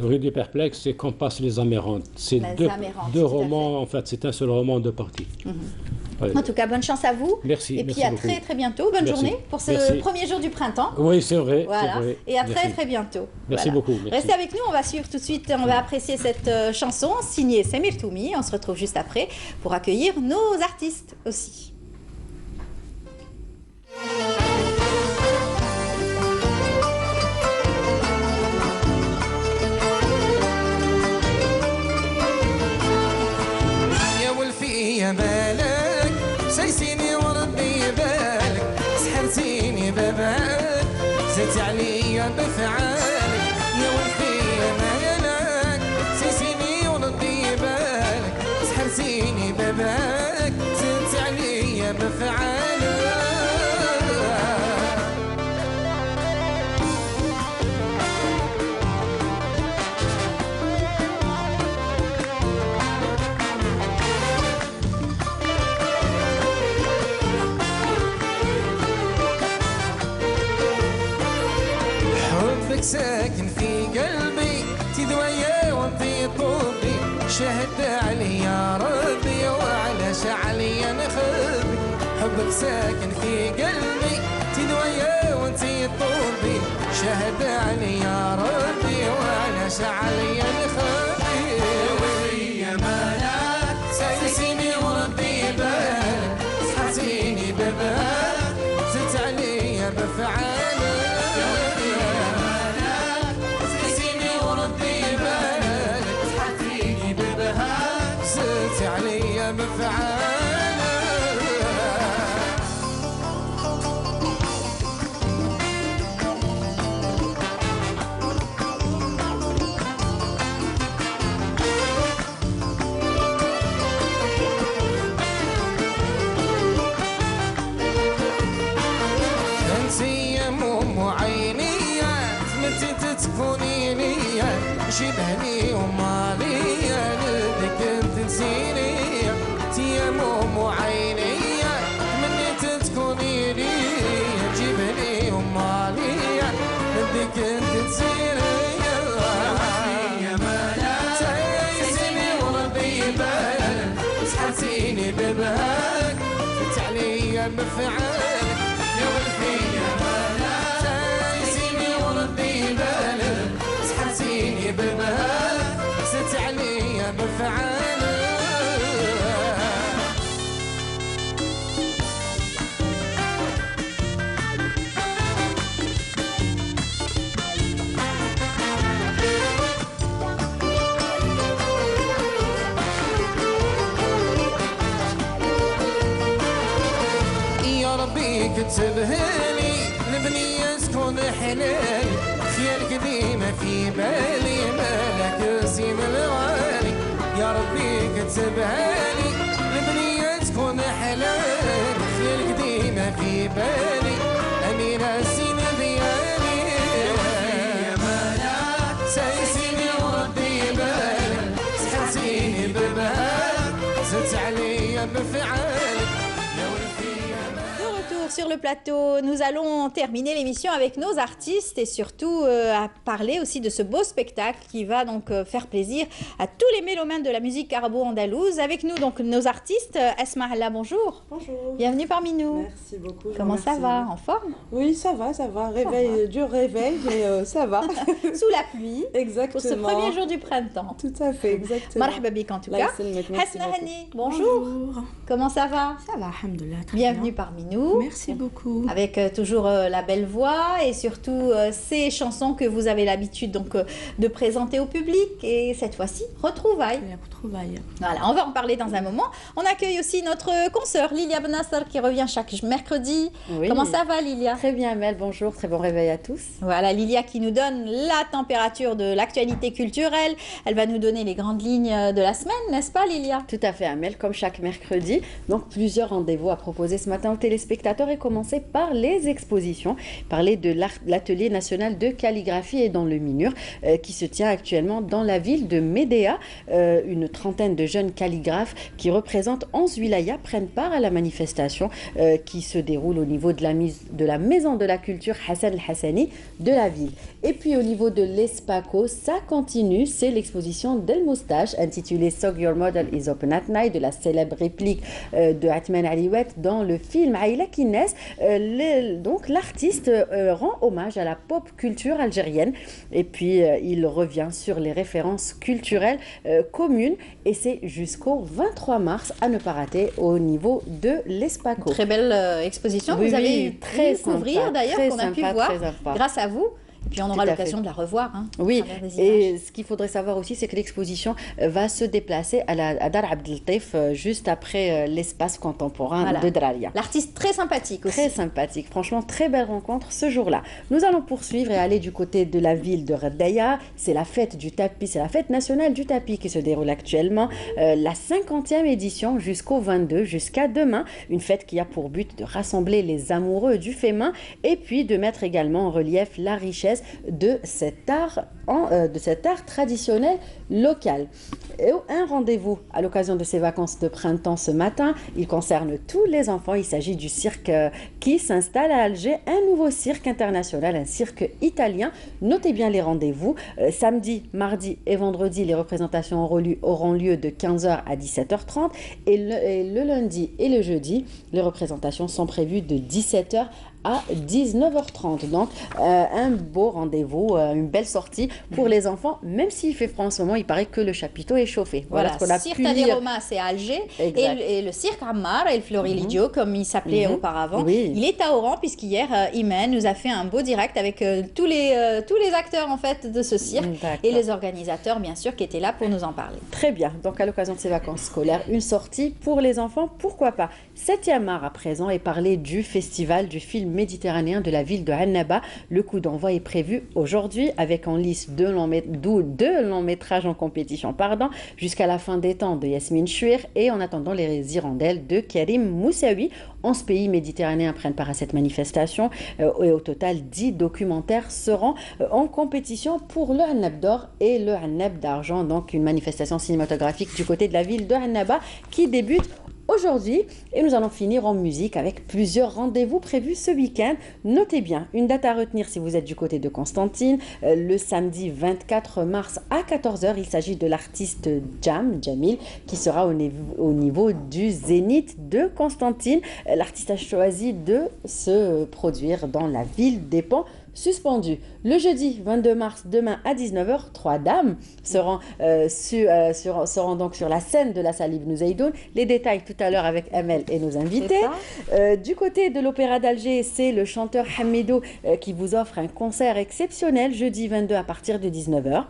Rue du Perplexe et Qu'on passe les Amérantes. C'est deux romans, en fait, c'est un seul roman, 2 parties. En tout cas, bonne chance à vous. Merci. Et puis à très très bientôt. Bonne journée pour ce premier jour du printemps. Oui, c'est vrai. Voilà. Et à très très bientôt. Merci beaucoup. Restez avec nous, on va suivre tout de suite, on va apprécier cette chanson signée Samir Toumi. On se retrouve juste après pour accueillir nos artistes aussi. يا بالك سيسيني وربي بالك سحرتيني ببالك زدت عليا بفعالك يا ولفي يا بالك سيسيني وربي بالك سحرتيني ببالك زدت عليا بفعالك ساكن في قلبي تدويا وانتي طوبي شهد علي يا ربي وعلاش عليا نخبي حبك ساكن في قلبي تدويا وانتي طوبي شهد علي يا ربي وعلاش عليا نخبي يا مالك سايسيني وربي بالك سحرتيني ببالك زدت عليا بفعالك جبهني ومالي لك انت تنسيني يا مو عيني تمنيت تكوني لي جبهني ومالي لك انت تنسيني يا مالا تايسيني وربي بالك سحرتيني ببهاك فت عليا بفعالك يا ولدي يا مالا تايسيني وربي بالك سحرتيني ببهاك ست عليا بفعالك كتبها لي البنية تكون حلال خيال قديمة في بالي مالك سيم الغالي يا ربي كتبها لي البنية تكون حلال خيال قديمة في بالي أميرة سين ديالي يا مالك سايسيني وربي بالك سحرتيني ببالك زدت عليا بفعالك sur le plateau. Nous allons terminer l'émission avec nos artistes et surtout à parler aussi de ce beau spectacle qui va donc faire plaisir à tous les mélomanes de la musique arabo-andalouse. Avec nous donc nos artistes. Asma Allah, bonjour. Bonjour. Bienvenue parmi nous. Merci beaucoup. Comment ça va? En forme? Oui, ça va. Réveil, dur réveil, mais ça va. Sous la pluie. Exactement. Pour ce premier jour du printemps. Tout à fait, exactement. Marhaba bik en tout cas. Hasna Hani, bonjour. Comment ça va? Ça va, alhamdoulilah. Bienvenue parmi nous. Merci beaucoup. Avec toujours la belle voix et surtout ces chansons que vous avez l'habitude donc de présenter au public et cette fois-ci retrouvailles. Retrouvailles. Voilà, on va en parler dans un moment. On accueille aussi notre consoeur Lilia Benasser qui revient chaque mercredi. Oui. Comment ça va Lilia? Très bien Mel, bonjour, très bon réveil à tous. Voilà, Lilia qui nous donne la température de l'actualité culturelle. Elle va nous donner les grandes lignes de la semaine, n'est-ce pas Lilia? Tout à fait Amel, comme chaque mercredi. Donc plusieurs rendez-vous à proposer ce matin aux téléspectateurs et commencer par les expositions. Parler de l'atelier national de calligraphie et dans le Minur qui se tient actuellement dans la ville de Médéa. Une trentaine de jeunes calligraphes qui représentent 11 wilayas prennent part à la manifestation qui se déroule au niveau de la maison de la culture Hassan el-Hassani de la ville. Et puis au niveau de l'Espaco, ça continue, c'est l'exposition d'El Moustache intitulée Sog Your Model is Open at Night de la célèbre réplique de Atman Aliouet dans le film Aïla Kines. Donc l'artiste rend hommage à la pop culture algérienne et puis il revient sur les références culturelles communes et c'est jusqu'au 23 mars à ne pas rater au niveau de l'Espaco. Très belle exposition, oui, vous avez très pu couvrir d'ailleurs, qu'on a pu voir grâce à vous. Et puis on aura l'occasion de la revoir. Hein, oui, et ce qu'il faudrait savoir aussi, c'est que l'exposition va se déplacer à Dar Abdeltaif juste après l'espace contemporain de Draria. L'artiste très sympathique aussi. Très sympathique, franchement, très belle rencontre ce jour-là. Nous allons poursuivre et aller du côté de la ville de Radaya. C'est la fête du tapis, c'est la fête nationale du tapis qui se déroule actuellement. La 50e édition jusqu'au 22, jusqu'à demain. Une fête qui a pour but de rassembler les amoureux du fait main et puis de mettre également en relief la richesse de cet art traditionnel local. Et un rendez-vous à l'occasion de ces vacances de printemps ce matin, il concerne tous les enfants. Il s'agit du cirque qui s'installe à Alger, un nouveau cirque international, un cirque italien. Notez bien les rendez-vous. Samedi, mardi et vendredi, les représentations auront lieu de 15h à 17h30 et le lundi et le jeudi, les représentations sont prévues de 17h à 19h30. Donc, un beau rendez-vous, une belle sortie pour les enfants, même s'il fait froid en ce moment, il paraît que le chapiteau est chauffé. Voilà, ce qu'on a cirque Tadi Roma, c'est à Alger, et le cirque Ammar et le Floriligio, comme il s'appelait auparavant, il est à Oran, puisqu'hier, Imen nous a fait un beau direct avec tous les acteurs en fait de ce cirque et les organisateurs, bien sûr, qui étaient là pour nous en parler. Très bien. Donc, à l'occasion de ces vacances scolaires, une sortie pour les enfants, pourquoi pas. 7e art à présent et parler du festival du film méditerranéen de la ville de Annaba. Le coup d'envoi est prévu aujourd'hui avec en lice deux longs métrages en compétition, jusqu'à la fin des temps de Yasmine Chouir et en attendant les hirondelles de Karim Moussaoui. 11 pays méditerranéens prennent part à cette manifestation et au total 10 documentaires seront en compétition pour le Hannab d'or et le Hannab d'argent, donc une manifestation cinématographique du côté de la ville de Annaba qui débute aujourd'hui. Et nous allons finir en musique avec plusieurs rendez-vous prévus ce week-end. Notez bien, une date à retenir si vous êtes du côté de Constantine, le samedi 24 mars à 14h. Il s'agit de l'artiste Jamil, qui sera au niveau du Zénith de Constantine. L'artiste a choisi de se produire dans la ville des Ponts suspendu. Le jeudi 22 mars, demain à 19h, 3 dames seront donc sur la scène de la salle Ibn Zaydoun. Les détails tout à l'heure avec Amel et nos invités. Du côté de l'Opéra d'Alger, c'est le chanteur Hamidou qui vous offre un concert exceptionnel jeudi 22 à partir de 19h.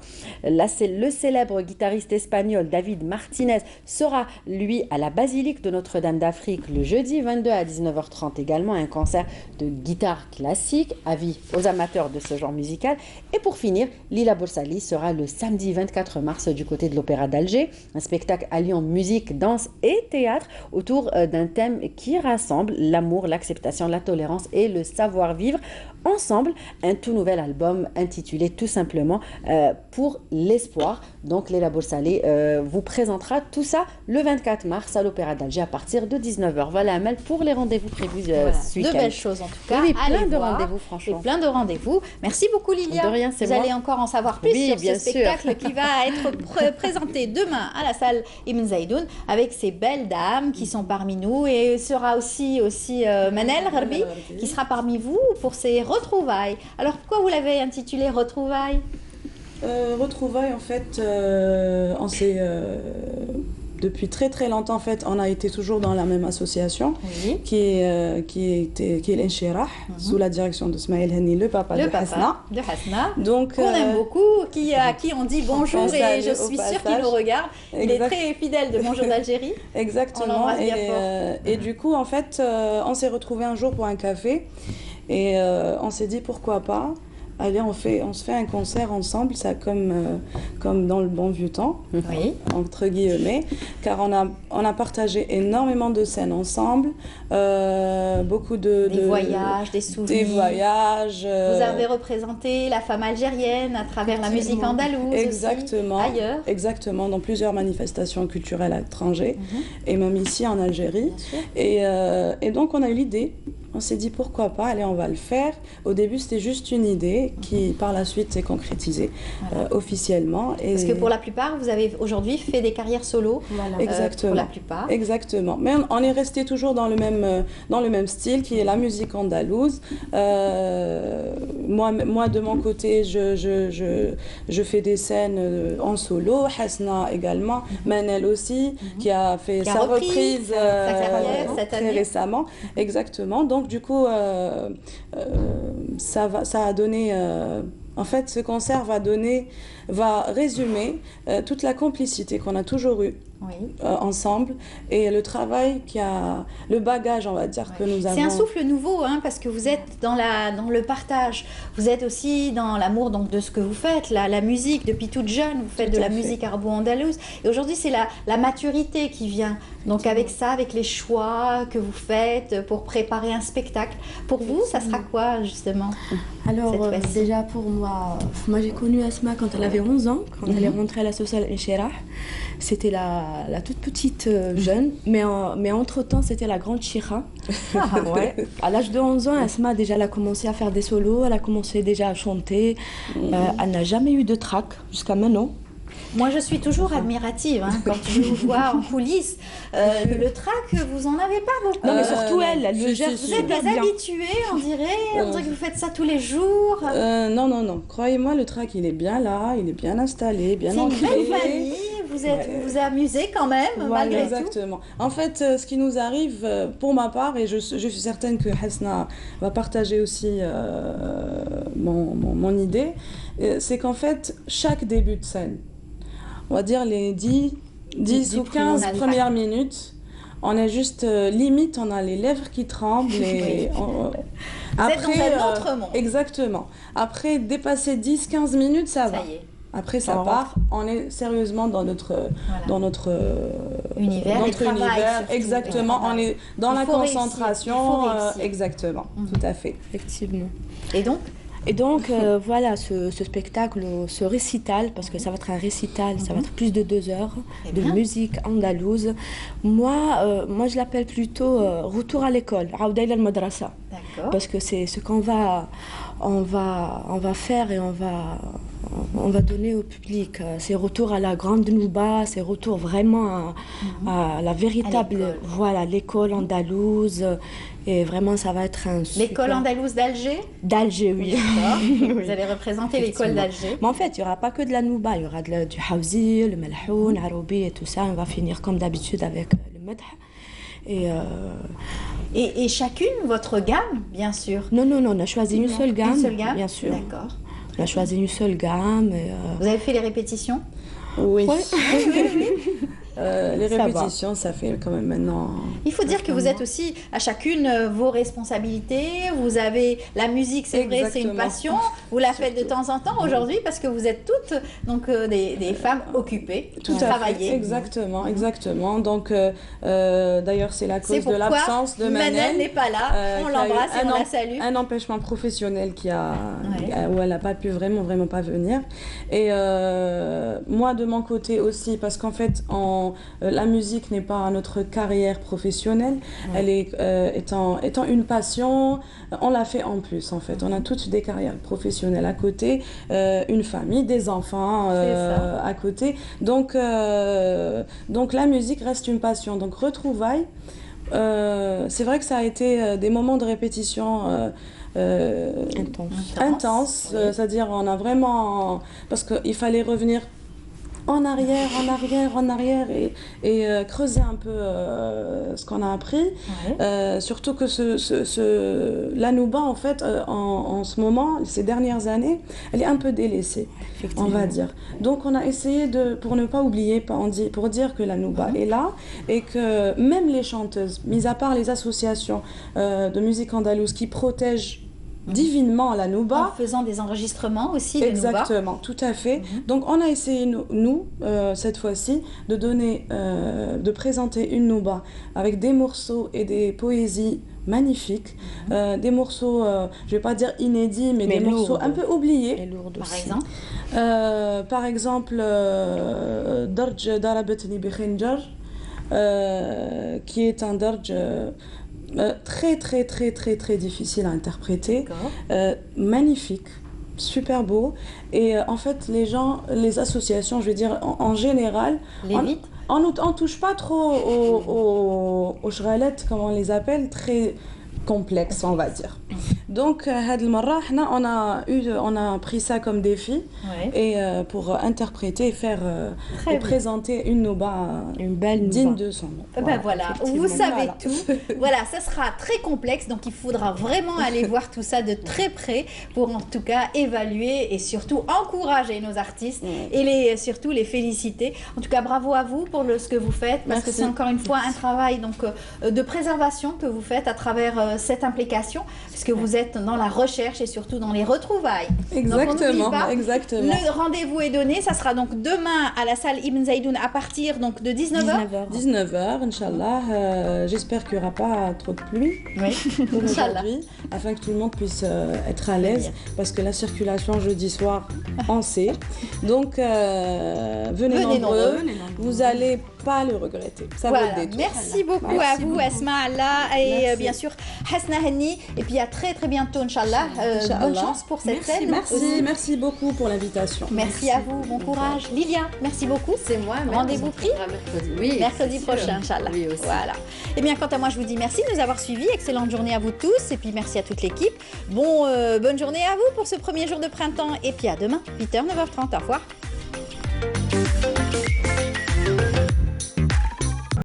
Là, c'est le célèbre guitariste espagnol David Martinez sera, lui, à la basilique de Notre-Dame d'Afrique le jeudi 22 à 19h30 également. Un concert de guitare classique. Avis aux amateurs de ce genre musical. Et pour finir, Lila Boursali sera le samedi 24 mars du côté de l'Opéra d'Alger, un spectacle alliant musique, danse et théâtre autour d'un thème qui rassemble l'amour, l'acceptation, la tolérance et le savoir-vivre ensemble. Un tout nouvel album intitulé tout simplement Pour l'espoir. Donc Lila Boursali vous présentera tout ça le 24 mars à l'Opéra d'Alger à partir de 19h. Voilà, Amel, pour les rendez-vous prévus ce week-end. De belles choses en tout cas. Oui, plein Allez de voir. rendez-vous franchement. Et plein de rendez-vous. Merci beaucoup Lilia. De rien, c'est Vous moi. allez encore en savoir plus Oui, sur bien ce sûr. spectacle qui va être présenté demain à la salle Ibn Zaydoun avec ces belles dames qui sont parmi nous et sera aussi Manel Gharbi qui sera parmi vous pour ces retrouvailles. Alors pourquoi vous l'avez intitulé Retrouvailles? Retrouvailles, en fait, on s'est depuis très très longtemps, en fait, on a été toujours dans la même association qui est l'Enchirah, sous la direction de Smaïl Hani, le papa de Hasna. Donc, qu'on aime beaucoup, à qui on dit bonjour et je suis sûre qu'il nous regarde. Il est très fidèle de Bonjour d'Algérie. Exactement. Et du coup, en fait, on s'est retrouvés un jour pour un café et on s'est dit pourquoi pas. Allez, on se fait un concert ensemble, ça comme dans le bon vieux temps, entre guillemets, car on a partagé énormément de scènes ensemble, beaucoup de voyages, des souvenirs. Des voyages. Vous avez représenté la femme algérienne à travers la musique andalouse. Exactement. Aussi, ailleurs. Exactement, dans plusieurs manifestations culturelles à l'étranger, et même ici en Algérie. Et donc on a eu l'idée. On s'est dit pourquoi pas, allez, on va le faire. Au début, c'était juste une idée qui, par la suite, s'est concrétisée officiellement. Et parce que pour la plupart, vous avez aujourd'hui fait des carrières solo. Exactement. Pour la plupart. Exactement. Mais on est resté toujours dans le même style, qui est la musique andalouse. Moi, de mon côté, je fais des scènes en solo. Hasna également. Manel aussi, qui a fait sa reprise très récemment. Exactement. Donc, du coup, ça a donné... en fait, ce concert va résumer toute la complicité qu'on a toujours eue ensemble et le travail le bagage, on va dire, que nous avons. C'est un souffle nouveau, parce que vous êtes dans le partage. Vous êtes aussi dans l'amour de ce que vous faites, la musique. Depuis toute jeune, vous faites de la musique arabo-andalouse. Et aujourd'hui, c'est la maturité qui vient. Donc avec ça, avec les choix que vous faites pour préparer un spectacle. Pour vous, ça sera quoi, justement? Alors, déjà pour moi j'ai connu Asma quand elle avait 11 ans, quand elle est rentrée à la sociale Enchirah. C'était la toute petite jeune, mais entre-temps, c'était la grande Chira. À l'âge de 11 ans, Asma, déjà, elle a commencé à faire des solos, elle a commencé déjà à chanter. Elle n'a jamais eu de trac jusqu'à maintenant. Moi, je suis toujours admirative quand je vous vois en coulisses. Le trac, vous en avez pas beaucoup. Non, mais surtout elle le gère. Vous êtes des habitués, on dirait que vous faites ça tous les jours. Non. Croyez-moi, le trac, il est bien là, il est bien installé, bien ancré. C'est une belle famille. Vous vous amusez quand même, malgré exactement. Tout. En fait, ce qui nous arrive, pour ma part, et je suis certaine que Hasna va partager aussi mon idée, c'est qu'en fait, chaque début de scène, on va dire les 10 ou 15 premières minutes, on est juste limite, on a les lèvres qui tremblent. Et après, vous êtes dans un autre monde. Exactement. Après, dépasser 10-15 minutes, ça va. Y est. Après, ça part. On est sérieusement dans notre univers. Exactement. On est dans la concentration. Exactement. Tout à fait. Effectivement. Et donc, voilà, ce spectacle, ce récital, parce que ça va être un récital, ça va être plus de 2 heures de musique andalouse. Moi, je l'appelle plutôt retour à l'école, Aoudaïla al-Madrasa. Parce que c'est ce qu'on va faire et on va donner au public. C'est retour à la grande Nouba, c'est retour vraiment à la véritable, l'école andalouse. Et vraiment, ça va être un super... L'école andalouse d'Alger? D'Alger, oui. Vous allez représenter l'école d'Alger. Mais en fait, il n'y aura pas que de la Nouba, il y aura du Hawzi, le Malhoun, Aroubi et tout ça. On va finir comme d'habitude avec le Madh. Et chacune, votre gamme, bien sûr? Non, on a choisi une seule gamme. Une seule gamme? Bien sûr. D'accord. On a choisi une seule gamme. Vous avez fait les répétitions? Oui. Les répétitions, ça fait quand même maintenant... Il faut dire que vous êtes aussi à chacune vos responsabilités. Vous avez la musique, c'est vrai, c'est une passion. Vous la faites de temps en temps aujourd'hui parce que vous êtes toutes donc, des femmes occupées, qui travaillent. Exactement. Donc, d'ailleurs, c'est la cause de l'absence de Manel n'est pas là. On l'embrasse et on la salue. Un empêchement professionnel où elle n'a pas pu vraiment pas venir. Et moi, de mon côté aussi, parce qu'en fait, la musique n'est pas notre carrière professionnelle, elle est étant une passion, on l'a fait en plus en fait. On a toutes des carrières professionnelles à côté, une famille, des enfants à côté. Donc la musique reste une passion. Donc retrouvailles, c'est vrai que ça a été des moments de répétition intense, c'est-à-dire on a vraiment, parce qu'il fallait revenir en arrière et creuser un peu ce qu'on a appris. Surtout que la Nouba, en fait, en ce moment, ces dernières années, elle est un peu délaissée, on va dire. Donc on a essayé pour ne pas oublier, pour dire que la Nouba est là et que même les chanteuses, mis à part les associations de musique andalouse qui protègent divinement la Nouba. En faisant des enregistrements aussi de Exactement, Nouba. Tout à fait. Donc on a essayé, nous cette fois-ci, de présenter une Nouba avec des morceaux et des poésies magnifiques, des morceaux, je vais pas dire inédits, mais des morceaux un peu oubliés. Et lourds par aussi. exemple. Par exemple, Darj Darabatni Bikhinjar, qui est un darj très difficile à interpréter, magnifique, super beau. Et en fait, les associations, je veux dire, en général, on touche pas trop aux shralettes, comme on les appelle, très complexes, on va dire. Donc, on a pris ça comme défi et pour interpréter et présenter une Nouba, une belle digne de son nom. Voilà, vous savez tout. Voilà, ça sera très complexe, donc il faudra vraiment aller voir tout ça de très près pour en tout cas évaluer et surtout encourager nos artistes et surtout les féliciter. En tout cas, bravo à vous pour ce que vous faites, parce que c'est encore une fois un travail donc, de préservation que vous faites à travers cette implication, parce que vous êtes dans la recherche et surtout dans les retrouvailles. Exactement, donc, exactement. Le rendez-vous est donné, ça sera donc demain à la salle Ibn Zaidoun à partir donc de 19h. 19h, Inch'Allah. J'espère qu'il n'y aura pas trop de pluie aujourd'hui, afin que tout le monde puisse être à l'aise, parce que la circulation jeudi soir, on sait. Donc, venez nombreux, vous n'allez pas le regretter. Ça vaut le détour. Merci beaucoup à vous, Asma Allah, et bien sûr Hasna Henni. Et puis à très bientôt, Inch'Allah. Bonne chance pour cette scène. Merci beaucoup pour l'invitation. Merci à vous, bon courage. Lilia, merci beaucoup. C'est moi. Rendez-vous pris mercredi prochain, Inch'Allah. Oui, aussi. Voilà. Et bien, quant à moi, je vous dis merci de nous avoir suivis. Excellente journée à vous tous. Et puis merci à toute l'équipe. Bonne journée à vous pour ce premier jour de printemps. Et puis à demain, 8h, 9h30. Au revoir.